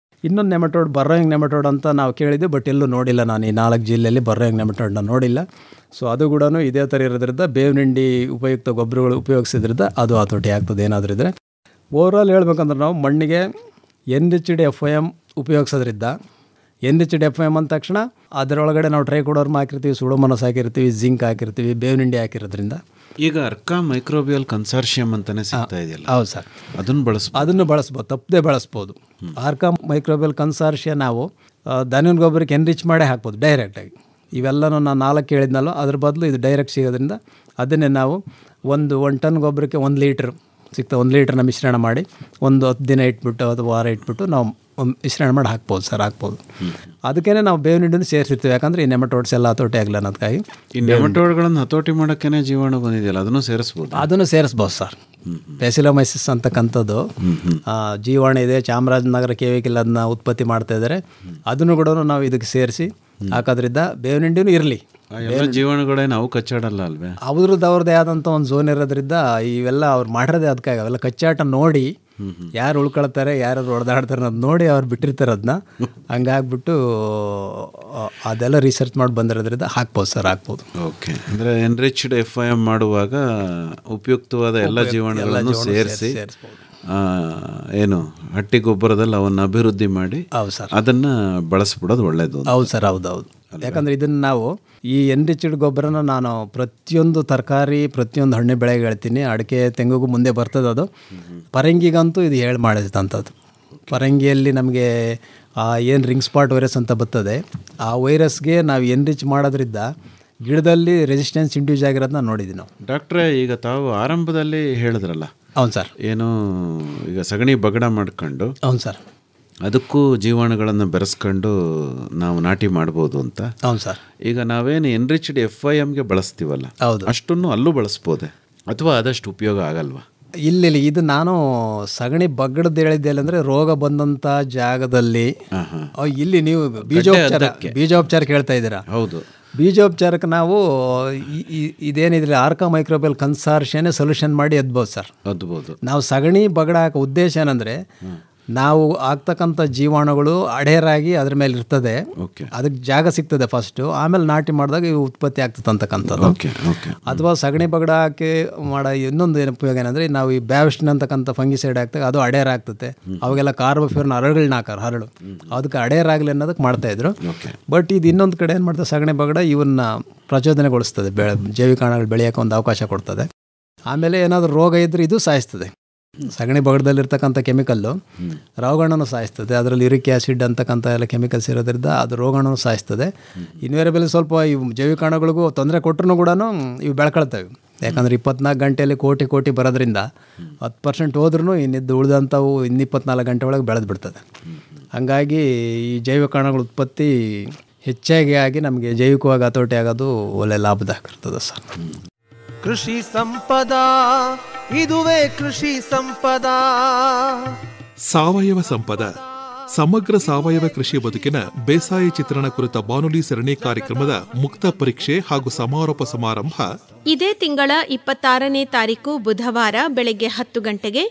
ಇನ್ನೊಂದು ನೆಮಟೋಡ್ ಬರ್ರೋಯಿಂಗ್ ನೆಮಟೋಡ್ ಅಂತ ನಾವು ಕೇಳಿದ್ವಿ, ಬಟ್ ಎಲ್ಲೂ ನೋಡಿಲ್ಲ. ನಾನು ಈ 4 ಜಿಲ್ಲೆಯಲ್ಲಿ ಬರ್ರೋಯಿಂಗ್ ನೆಮಟೋಡ್ನ ನೋಡಿಲ್ಲ. ಸೊ ಅದು ಕೂಡ ಇದೇ ಥರ ಇರೋದ್ರಿಂದ ಬೇವಿನಿಂಡಿ ಉಪಯುಕ್ತ ಗೊಬ್ಬರಗಳು ಉಪಯೋಗಿಸಿದ್ರಿಂದ ಅದು ಹತೋಟಿ ಆಗ್ತದೆ ಏನಾದರೂ ಇದ್ದರೆ. ಓವರಾಲ್ ಹೇಳ್ಬೇಕಂದ್ರೆ ನಾವು ಮಣ್ಣಿಗೆ ಎನ್ರಿಚ್ಡ್ FIM ಉಪಯೋಗಿಸೋದ್ರಿಂದ, ಎನ್ರಿಚ್ಡ್ FIM ಅಂದ ತಕ್ಷಣ ಅದರೊಳಗಡೆ ನಾವು ಟ್ರೈಕೋಡರ್ಮ ಹಾಕಿರ್ತೀವಿ, ಸೂಡೋಮೋನಾಸ್ ಹಾಕಿರ್ತೀವಿ, ಜಿಂಕ್ ಹಾಕಿರ್ತೀವಿ, ಬೇವಿನಿಂಡಿ ಹಾಕಿರೋದ್ರಿಂದ. ಈಗ ಅರ್ಕಾ ಮೈಕ್ರೋಬಿಯಲ್ ಕನ್ಸಾರ್ಷಿಯಂ ಅಂತಾನೆ ಸಿಗ್ತಾ ಇದೆಯಲ್ಲ, ಹೌದು ಸರ್, ಅದನ್ನು ಬಳಸ್ಬೋದು, ತಪ್ಪದೆ ಬಳಸ್ಬೋದು. ಅರ್ಕಾ ಮೈಕ್ರೋಬಿಯಲ್ ಕನ್ಸಾರ್ಷಿಯ ನಾವು ದನಿನ ಗೊಬ್ಬರಕ್ಕೆ ಎನ್ರಿಚ್ ಮಾಡೇ ಹಾಕ್ಬೋದು ಡೈರೆಕ್ಟಾಗಿ. ಇವೆಲ್ಲನೂ ನಾನು 4 ಹೇಳಿದ್ನಲ್ಲ, ಅದ್ರ ಬದಲು ಇದು ಡೈರೆಕ್ಟ್ ಸಿಗೋದ್ರಿಂದ ಅದನ್ನೇ ನಾವು 1 ಟನ್ ಗೊಬ್ಬರಕ್ಕೆ 1 ಲೀಟ್ರ್ ಸಿಗ್ತದೆ. 1 ಲೀಟ್ರನ್ನ ಮಿಶ್ರಣ ಮಾಡಿ ಒಂದು 10 ದಿನ ಇಟ್ಬಿಟ್ಟು ಅಥವಾ ವಾರ ಇಟ್ಬಿಟ್ಟು ನಾವು ಮಿಶ್ರಣ ಮಾಡಿ ಹಾಕ್ಬೋದು ಸರ್, ಹಾಕ್ಬೋದು. ಅದಕ್ಕೇ ನಾವು ಬೇವಿನಿಂಡಿನೂ ಸೇರಿಸಿರ್ತೀವಿ, ಯಾಕಂದರೆ ಈ ನೆಮಟೋಡ್ಸ್ ಎಲ್ಲ ಹತೋಟಿ ಆಗಲ್ಲ ಅನ್ನೋದಕ್ಕಾಗಿ. ಈ ನೆಮಟೋಡ್ಗಳನ್ನು ಹತೋಟಿ ಮಾಡೋಕ್ಕೇ ಜೀವಾಣು ಬಂದಿದೆಯಲ್ಲ, ಅದನ್ನು ಸೇರಿಸ್ಬೋದು ಸರ್. ಬ್ಯಾಸಿಲೋಮೈಸಿಸ್ ಅಂತಕ್ಕಂಥದ್ದು ಜೀವಾಣು ಇದೆ, ಚಾಮರಾಜನಗರ KVKL ಅದನ್ನ ಉತ್ಪತ್ತಿ ಮಾಡ್ತಾ ಇದ್ದಾರೆ. ಅದನ್ನು ಕೂಡ ನಾವು ಇದಕ್ಕೆ ಸೇರಿಸಿ ಹಾಕೋದ್ರಿಂದ ಬೇವಿನಿಂಡಿನೂ ಇರಲಿ. ಜೀವಾಣುಗಳೇನು ಅವು ಕಚ್ಚಾಡಲ್ಲ ಅಲ್ವೇ? ಅವ್ರದ್ದೇ ಆದಂಥ ಒಂದು ಝೋನ್ ಇರೋದ್ರಿಂದ ಇವೆಲ್ಲ ಅವ್ರು ಮಾಡಿರೋದೇ ಅದಕ್ಕಾಗಿ. ಅವೆಲ್ಲ ಕಚ್ಚಾಟ ನೋಡಿ ಯಾರು ಉಳ್ಕೊಳ್ತಾರೆ, ಯಾರು ಹೊಡೆದಾಡ್ತಾರೆ ಅನ್ನೋದು ನೋಡಿ ಅವ್ರು ಬಿಟ್ಟಿರ್ತಾರೆ ಅದನ್ನ. ಹಂಗಾಗ್ಬಿಟ್ಟು ಅದೆಲ್ಲ ರಿಸರ್ಚ್ ಮಾಡಿ ಬಂದಿರೋದ್ರಿಂದ ಹಾಕ್ಬೋದು ಸರ್, ಹಾಕ್ಬೋದು. ಓಕೆ, ಅಂದರೆ ಎನ್ರಿಚ್ಡ್ FIM ಮಾಡುವಾಗ ಉಪಯುಕ್ತವಾದ ಎಲ್ಲ ಜೀವಾಣುಗಳನ್ನು ಸೇರಿಸಿ ಏನು ಹಟ್ಟಿ ಗೊಬ್ಬರದಲ್ಲಿ ಅವನ್ನ ಅಭಿವೃದ್ಧಿ ಮಾಡಿ ಅದನ್ನು ಬಳಸ್ಬಿಡೋದು ಒಳ್ಳೆಯದು. ಹೌದು ಸರ್, ಹೌದೌದು. ಯಾಕಂದರೆ ಇದನ್ನು ನಾವು ಈ ಎನ್ರಿಚ್ಡ್ ಗೊಬ್ಬರನ ನಾನು ಪ್ರತಿಯೊಂದು ತರಕಾರಿ, ಪ್ರತಿಯೊಂದು ಹಣ್ಣು ಬೆಳೆಗೆ ಹೇಳ್ತೀನಿ. ಅಡಿಕೆ, ತೆಂಗಿಗೂ ಮುಂದೆ ಬರ್ತದೆ ಅದು. ಪರಂಗಿಗಂತೂ ಇದು ಹೇಳಿ ಮಾಡಿದಂಥದ್ದು. ಪರಂಗಿಯಲ್ಲಿ ನಮಗೆ ಏನು ರಿಂಗ್ ಸ್ಪಾಟ್ ವೈರಸ್ ಅಂತ ಬರ್ತದೆ, ಆ ವೈರಸ್ಗೆ ನಾವು ಎನ್ರಿಚ್ ಮಾಡೋದ್ರಿಂದ ಗಿಡದಲ್ಲಿ ರೆಸಿಸ್ಟೆನ್ಸ್ ಇಂಡ್ಯೂಸ್ ಆಗಿರೋದನ್ನ ನೋಡಿದ್ವಿ ನಾವು. ಡಾಕ್ಟ್ರೇ, ಈಗ ತಾವು ಆರಂಭದಲ್ಲಿ ಹೇಳಿದ್ರಲ್ಲ, అవును సార్, ಏನು ಈಗ ಸಗಣಿ ಬಗಡ ಮಾಡ್ಕೊಂಡು, అవును ಸರ್, ಅದಕ್ಕೂ ಜೀವಾಣುಗಳನ್ನು ಬೆರೆಸ್ಕೊಂಡು ನಾವು ನಾಟಿ ಮಾಡ್ಬೋದು ಅಂತ. అవును ಸರ್. ಈಗ ನಾವೇನು ಎನ್ರಿಚ್ಡ್ FIMಗೆ ಬಳಸ್ತೀವಲ್ಲ, ಅಷ್ಟನ್ನು ಅಲ್ಲೂ ಬಳಸ್ಬೋದೆ ಅಥವಾ ಅದಷ್ಟು ಉಪಯೋಗ ಆಗಲ್ವಾ? ಇಲ್ಲ, ಇದು ನಾನು ಸಗಣಿ ಬಗ್ಗಡದ್ದು ಹೇಳಿದ್ದೆ ಅಂದರೆ ರೋಗ ಬಂದಂಥ ಜಾಗದಲ್ಲಿ. ಇಲ್ಲಿ ನೀವು ಬೀಜೋಪಚಾರಕ್ಕೆ ಹೇಳ್ತಾ ಇದ್ದೀರಾ? ಹೌದು, ಬೀಜೋಪಚಾರಕ್ಕೆ ನಾವು ಇದೇನಿದ್ರೆ ಆರ್ಕಾ ಮೈಕ್ರೋಬಿಯಲ್ ಕನ್ಸಾರ್ಷಿಯನೇ ಸೊಲ್ಯೂಷನ್ ಮಾಡಿ ಎದ್ಬೋದು ಸರ್. ನಾವು ಸಗಣಿ ಬಗಡ ಹಾಕೋ ಉದ್ದೇಶ ಏನಂದರೆ, ನಾವು ಆಗ್ತಕ್ಕಂಥ ಜೀವಾಣುಗಳು ಅಡೇರಾಗಿ ಅದ್ರ ಮೇಲೆ ಇರ್ತದೆ, ಅದಕ್ಕೆ ಜಾಗ ಸಿಗ್ತದೆ ಫಸ್ಟು, ಆಮೇಲೆ ನಾಟಿ ಮಾಡಿದಾಗ ಇವು ಉತ್ಪತ್ತಿ ಆಗ್ತದೆ ಅಂತಕ್ಕಂಥದ್ದು. ಅಥವಾ ಸಗಣಿ ಬಗಡ ಹಾಕಿ ಮಾಡೋ ಇನ್ನೊಂದು ಉಪಯೋಗ ಏನಂದರೆ, ನಾವು ಈ ಬ್ಯಾವಿಸ್ಟಿನ್ ಅಂತಕ್ಕಂಥ ಫಂಗಿಸೈಡ್ ಹಾಕ್ದಾಗ ಅದು ಅಡೇರ್ ಆಗ್ತದೆ. ಅವಾಗೆಲ್ಲ ಕಾರ್ಬೋಫ್ಯೂರಿನ್ ಹರಳುಗಳನ್ನ ಹಾಕೋರು, ಹರಳು, ಅದಕ್ಕೆ ಅಡೇರಾಗಲಿ ಅನ್ನೋದಕ್ಕೆ ಮಾಡ್ತಾಯಿದ್ರು. ಬಟ್ ಇದು ಇನ್ನೊಂದು ಕಡೆ ಏನು ಮಾಡ್ತದೆ, ಸಗಣಿ ಬಗಡ ಇವನ್ನ ಪ್ರಚೋದನೆಗೊಳಿಸ್ತದೆ, ಜೈವಿಕಾಣಗಳು ಬೆಳೆಯೋಕೆ ಒಂದು ಅವಕಾಶ ಕೊಡ್ತದೆ. ಆಮೇಲೆ ಏನಾದರೂ ರೋಗ ಇದ್ದರೆ ಇದು ಸಾಯಿಸ್ತದೆ. ಸಗಣಿ ಬಗಡದಲ್ಲಿರ್ತಕ್ಕಂಥ ಕೆಮಿಕಲ್ಲು ರೋಗಾಣುನು ಸಾಯಿಸ್ತದೆ. ಅದರಲ್ಲಿ ಯೂರಿಕ್ ಆ್ಯಸಿಡ್ ಅಂತಕ್ಕಂಥ ಎಲ್ಲ ಕೆಮಿಕಲ್ಸ್ ಇರೋದ್ರಿಂದ ಅದು ರೋಗಾಣುನು ಸಾಯಿಸ್ತದೆ. ಇನ್ವೇರಿಯಬಲ್ ಸ್ವಲ್ಪ ಇವು ಜೈವಿಕಾಣುಗಳಿಗೂ ತೊಂದರೆ ಕೊಟ್ಟರು ಕೂಡ ಇವು ಬೆಳ್ಕೊಳ್ತವೆ. ಯಾಕಂದರೆ 24 ಗಂಟೆಯಲ್ಲಿ ಕೋಟಿ ಬರೋದ್ರಿಂದ 10% ಹೋದ್ರೂ ಇನ್ನಿದ್ದು ಉಳಿದಂಥವು 24 ಗಂಟೆ ಒಳಗೆ ಬೆಳೆದು ಬಿಡ್ತದೆ. ಹಾಗಾಗಿ ಈ ಜೈವಿಕಾಣುಗಳ ಉತ್ಪತ್ತಿ ಹೆಚ್ಚಾಗಿ ಆಗಿ ನಮಗೆ ಜೈವಿಕವಾಗಿ ಹತೋಟಿ ಆಗೋದು ಒಳ್ಳೆ ಲಾಭದಾಯಕ ಇರ್ತದೆ ಸರ್. ಕೃಷಿ ಸಂಪದ, ಇದುವೇ ಕೃಷಿ ಸಂಪದ. ಸಾವಯವ ಸಂಪದ, ಸಮಗ್ರ ಸಾವಯವ ಕೃಷಿ ಬದುಕಿನ ಬೇಸಾಯ ಚಿತ್ರಣ ಕುರಿತ ಬಾನುಲಿ ಸರಣಿ ಕಾರ್ಯಕ್ರಮದ ಮುಕ್ತ ಪರೀಕ್ಷೆ ಹಾಗೂ ಸಮಾರೋಪ ಸಮಾರಂಭ ಇದೇ ತಿಂಗಳ 26ನೇ ತಾರೀಕು ಬುಧವಾರ ಬೆಳಗ್ಗೆ 10 ಗಂಟೆಗೆ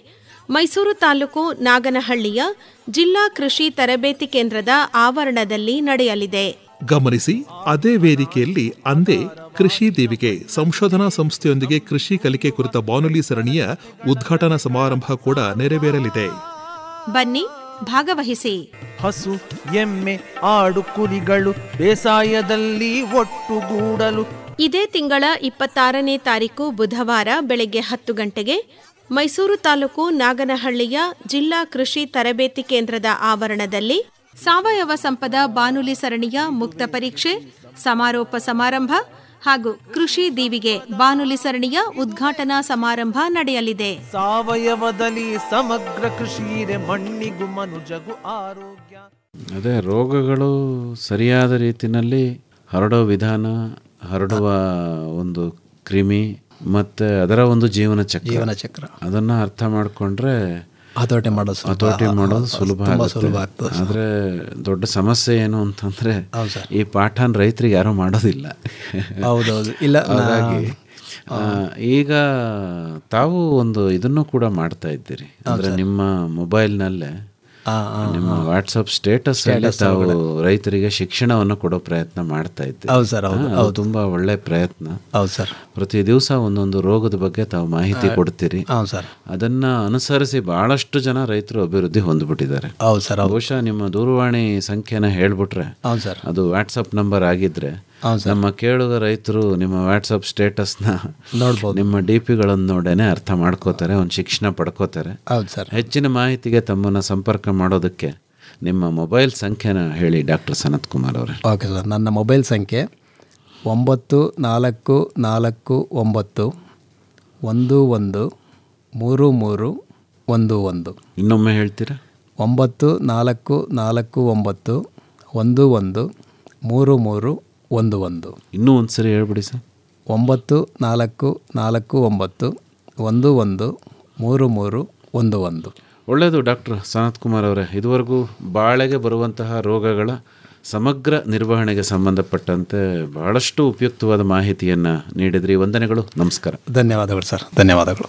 ಮೈಸೂರು ತಾಲೂಕು ನಾಗನಹಳ್ಳಿಯ ಜಿಲ್ಲಾ ಕೃಷಿ ತರಬೇತಿ ಕೇಂದ್ರದ ಆವರಣದಲ್ಲಿ ನಡೆಯಲಿದೆ. ಗಮನಿಸಿ, ಅದೇ ವೇದಿಕೆಯಲ್ಲಿ ಅಂದೇ ಕೃಷಿ ದೀವಿಗೆ ಸಂಶೋಧನಾ ಸಂಸ್ಥೆಯೊಂದಿಗೆ ಕೃಷಿ ಕಲಿಕೆ ಕುರಿತ ಬಾನುಲಿ ಸರಣಿಯ ಉದ್ಘಾಟನಾ ಸಮಾರಂಭ ಕೂಡ ನೆರವೇರಲಿದೆ. ಬನ್ನಿ, ಭಾಗವಹಿಸಿ. ಹಸು, ಎಮ್ಮೆ, ಆಡು, ಕುರಿಗಳು ಬೇಸಾಯದಲ್ಲಿ ಒಟ್ಟುಗೂಡಲು ಇದೇ ತಿಂಗಳ 26ನೇ ತಾರೀಕು ಬುಧವಾರ ಬೆಳಗ್ಗೆ 10 ಗಂಟೆಗೆ ಮೈಸೂರು ತಾಲೂಕು ನಾಗನಹಳ್ಳಿಯ ಜಿಲ್ಲಾ ಕೃಷಿ ತರಬೇತಿ ಕೇಂದ್ರದ ಆವರಣದಲ್ಲಿ ಸಾವಯವ ಸಂಪದ ಬಾನುಲಿ ಸರಣಿಯ ಮುಕ್ತ ಪರೀಕ್ಷೆ, ಸಮಾರೋಪ ಸಮಾರಂಭ ಹಾಗೂ ಕೃಷಿ ದೀವಿಗೆ ಬಾನುಲಿ ಸರಣಿಯ ಉದ್ಘಾಟನಾ ಸಮಾರಂಭ ನಡೆಯಲಿದೆ. ಸಾವಯವದಲ್ಲಿ ಸಮಗ್ರ ಕೃಷಿಯಿದೆ, ಮಣ್ಣಿಗೂ ಮನುಜಗೂ ಆರೋಗ್ಯ. ಅದೇ ರೋಗಗಳು ಸರಿಯಾದ ರೀತಿಯಲ್ಲಿ ಹರಡೋ ವಿಧಾನ, ಹರಡುವ ಒಂದು ಕ್ರಿಮಿ ಮತ್ತು ಅದರ ಒಂದು ಜೀವನ ಚಕ್ರ ಅದನ್ನು ಅರ್ಥ ಮಾಡಿಕೊಂಡ್ರೆ ಹತೋಟಿ ಮಾಡೋದು ಸುಲಭ ಆಗುತ್ತೆ. ಆದರೆ ದೊಡ್ಡ ಸಮಸ್ಯೆ ಏನು ಅಂತಂದರೆ ಈ ಪಾಠನ ರೈತರಿಗೆ ಯಾರೂ ಮಾಡೋದಿಲ್ಲ. ಇಲ್ಲ. ಹಾಗಾಗಿ ಈಗ ತಾವು ಒಂದು ಇದನ್ನು ಕೂಡ ಮಾಡ್ತಾ ಇದ್ದೀರಿ. ಅಂದರೆ ನಿಮ್ಮ ಮೊಬೈಲ್ನಲ್ಲೇ ನಿಮ್ಮ ವಾಟ್ಸಪ್ ಸ್ಟೇಟಸ್ ಅಲ್ಲಿ ತಾವು ರೈತರಿಗೆ ಶಿಕ್ಷಣವನ್ನು ಕೊಡೋ ಪ್ರಯತ್ನ ಮಾಡ್ತಾ ಇದ್ದೀರಿ. ಅದು ತುಂಬಾ ಒಳ್ಳೆ ಪ್ರಯತ್ನ. ಪ್ರತಿ ದಿವಸ ಒಂದೊಂದು ರೋಗದ ಬಗ್ಗೆ ತಾವು ಮಾಹಿತಿ ಕೊಡ್ತೀರಿ. ಅದನ್ನ ಅನುಸರಿಸಿ ಬಹಳಷ್ಟು ಜನ ರೈತರು ಅಭಿವೃದ್ಧಿ ಹೊಂದ್ಬಿಟ್ಟಿದ್ದಾರೆ. ಬಹುಶಃ ನಿಮ್ಮ ದೂರವಾಣಿ ಸಂಖ್ಯೆನ ಹೇಳ್ಬಿಟ್ರೆ, ಅದು ವಾಟ್ಸಪ್ ನಂಬರ್ ಆಗಿದ್ರೆ ನಮ್ಮ ಕೇಳುಗ ರೈತರು ನಿಮ್ಮ ವಾಟ್ಸಪ್ ಸ್ಟೇಟಸ್ನ ನೋಡ್ಬೋದು, ನಿಮ್ಮ DP-ಗಳನ್ನು ನೋಡೇನೆ ಅರ್ಥ ಮಾಡ್ಕೋತಾರೆ, ಒಂದು ಶಿಕ್ಷಣ ಪಡ್ಕೋತಾರೆ. ಹೆಚ್ಚಿನ ಮಾಹಿತಿಗೆ ತಮ್ಮನ್ನು ಸಂಪರ್ಕ ಮಾಡೋದಕ್ಕೆ ನಿಮ್ಮ ಮೊಬೈಲ್ ಸಂಖ್ಯೆನ ಹೇಳಿ ಡಾಕ್ಟರ್ ಸನತ್ ಕುಮಾರ್ ಅವರೇ. ಓಕೆ ಸರ್, ನನ್ನ ಮೊಬೈಲ್ ಸಂಖ್ಯೆ 9444113311. ಇನ್ನೊಮ್ಮೆ ಹೇಳ್ತೀರಾ? 9444113311. ಇನ್ನೂ ಒಂದ್ಸರಿ ಹೇಳ್ಬಿಡಿ ಸರ್. 9444113311. ಒಳ್ಳೆಯದು ಡಾಕ್ಟರ್ ಸನತ್ ಕುಮಾರ್ ಅವರೇ. ಇದುವರೆಗೂ ಬಾಳೆಗೆ ಬರುವಂತಹ ರೋಗಗಳ ಸಮಗ್ರ ನಿರ್ವಹಣೆಗೆ ಸಂಬಂಧಪಟ್ಟಂತೆ ಬಹಳಷ್ಟು ಉಪಯುಕ್ತವಾದ ಮಾಹಿತಿಯನ್ನು ನೀಡಿದ್ರಿ. ವಂದನೆಗಳು, ನಮಸ್ಕಾರ. ಧನ್ಯವಾದಗಳು ಸರ್, ಧನ್ಯವಾದಗಳು.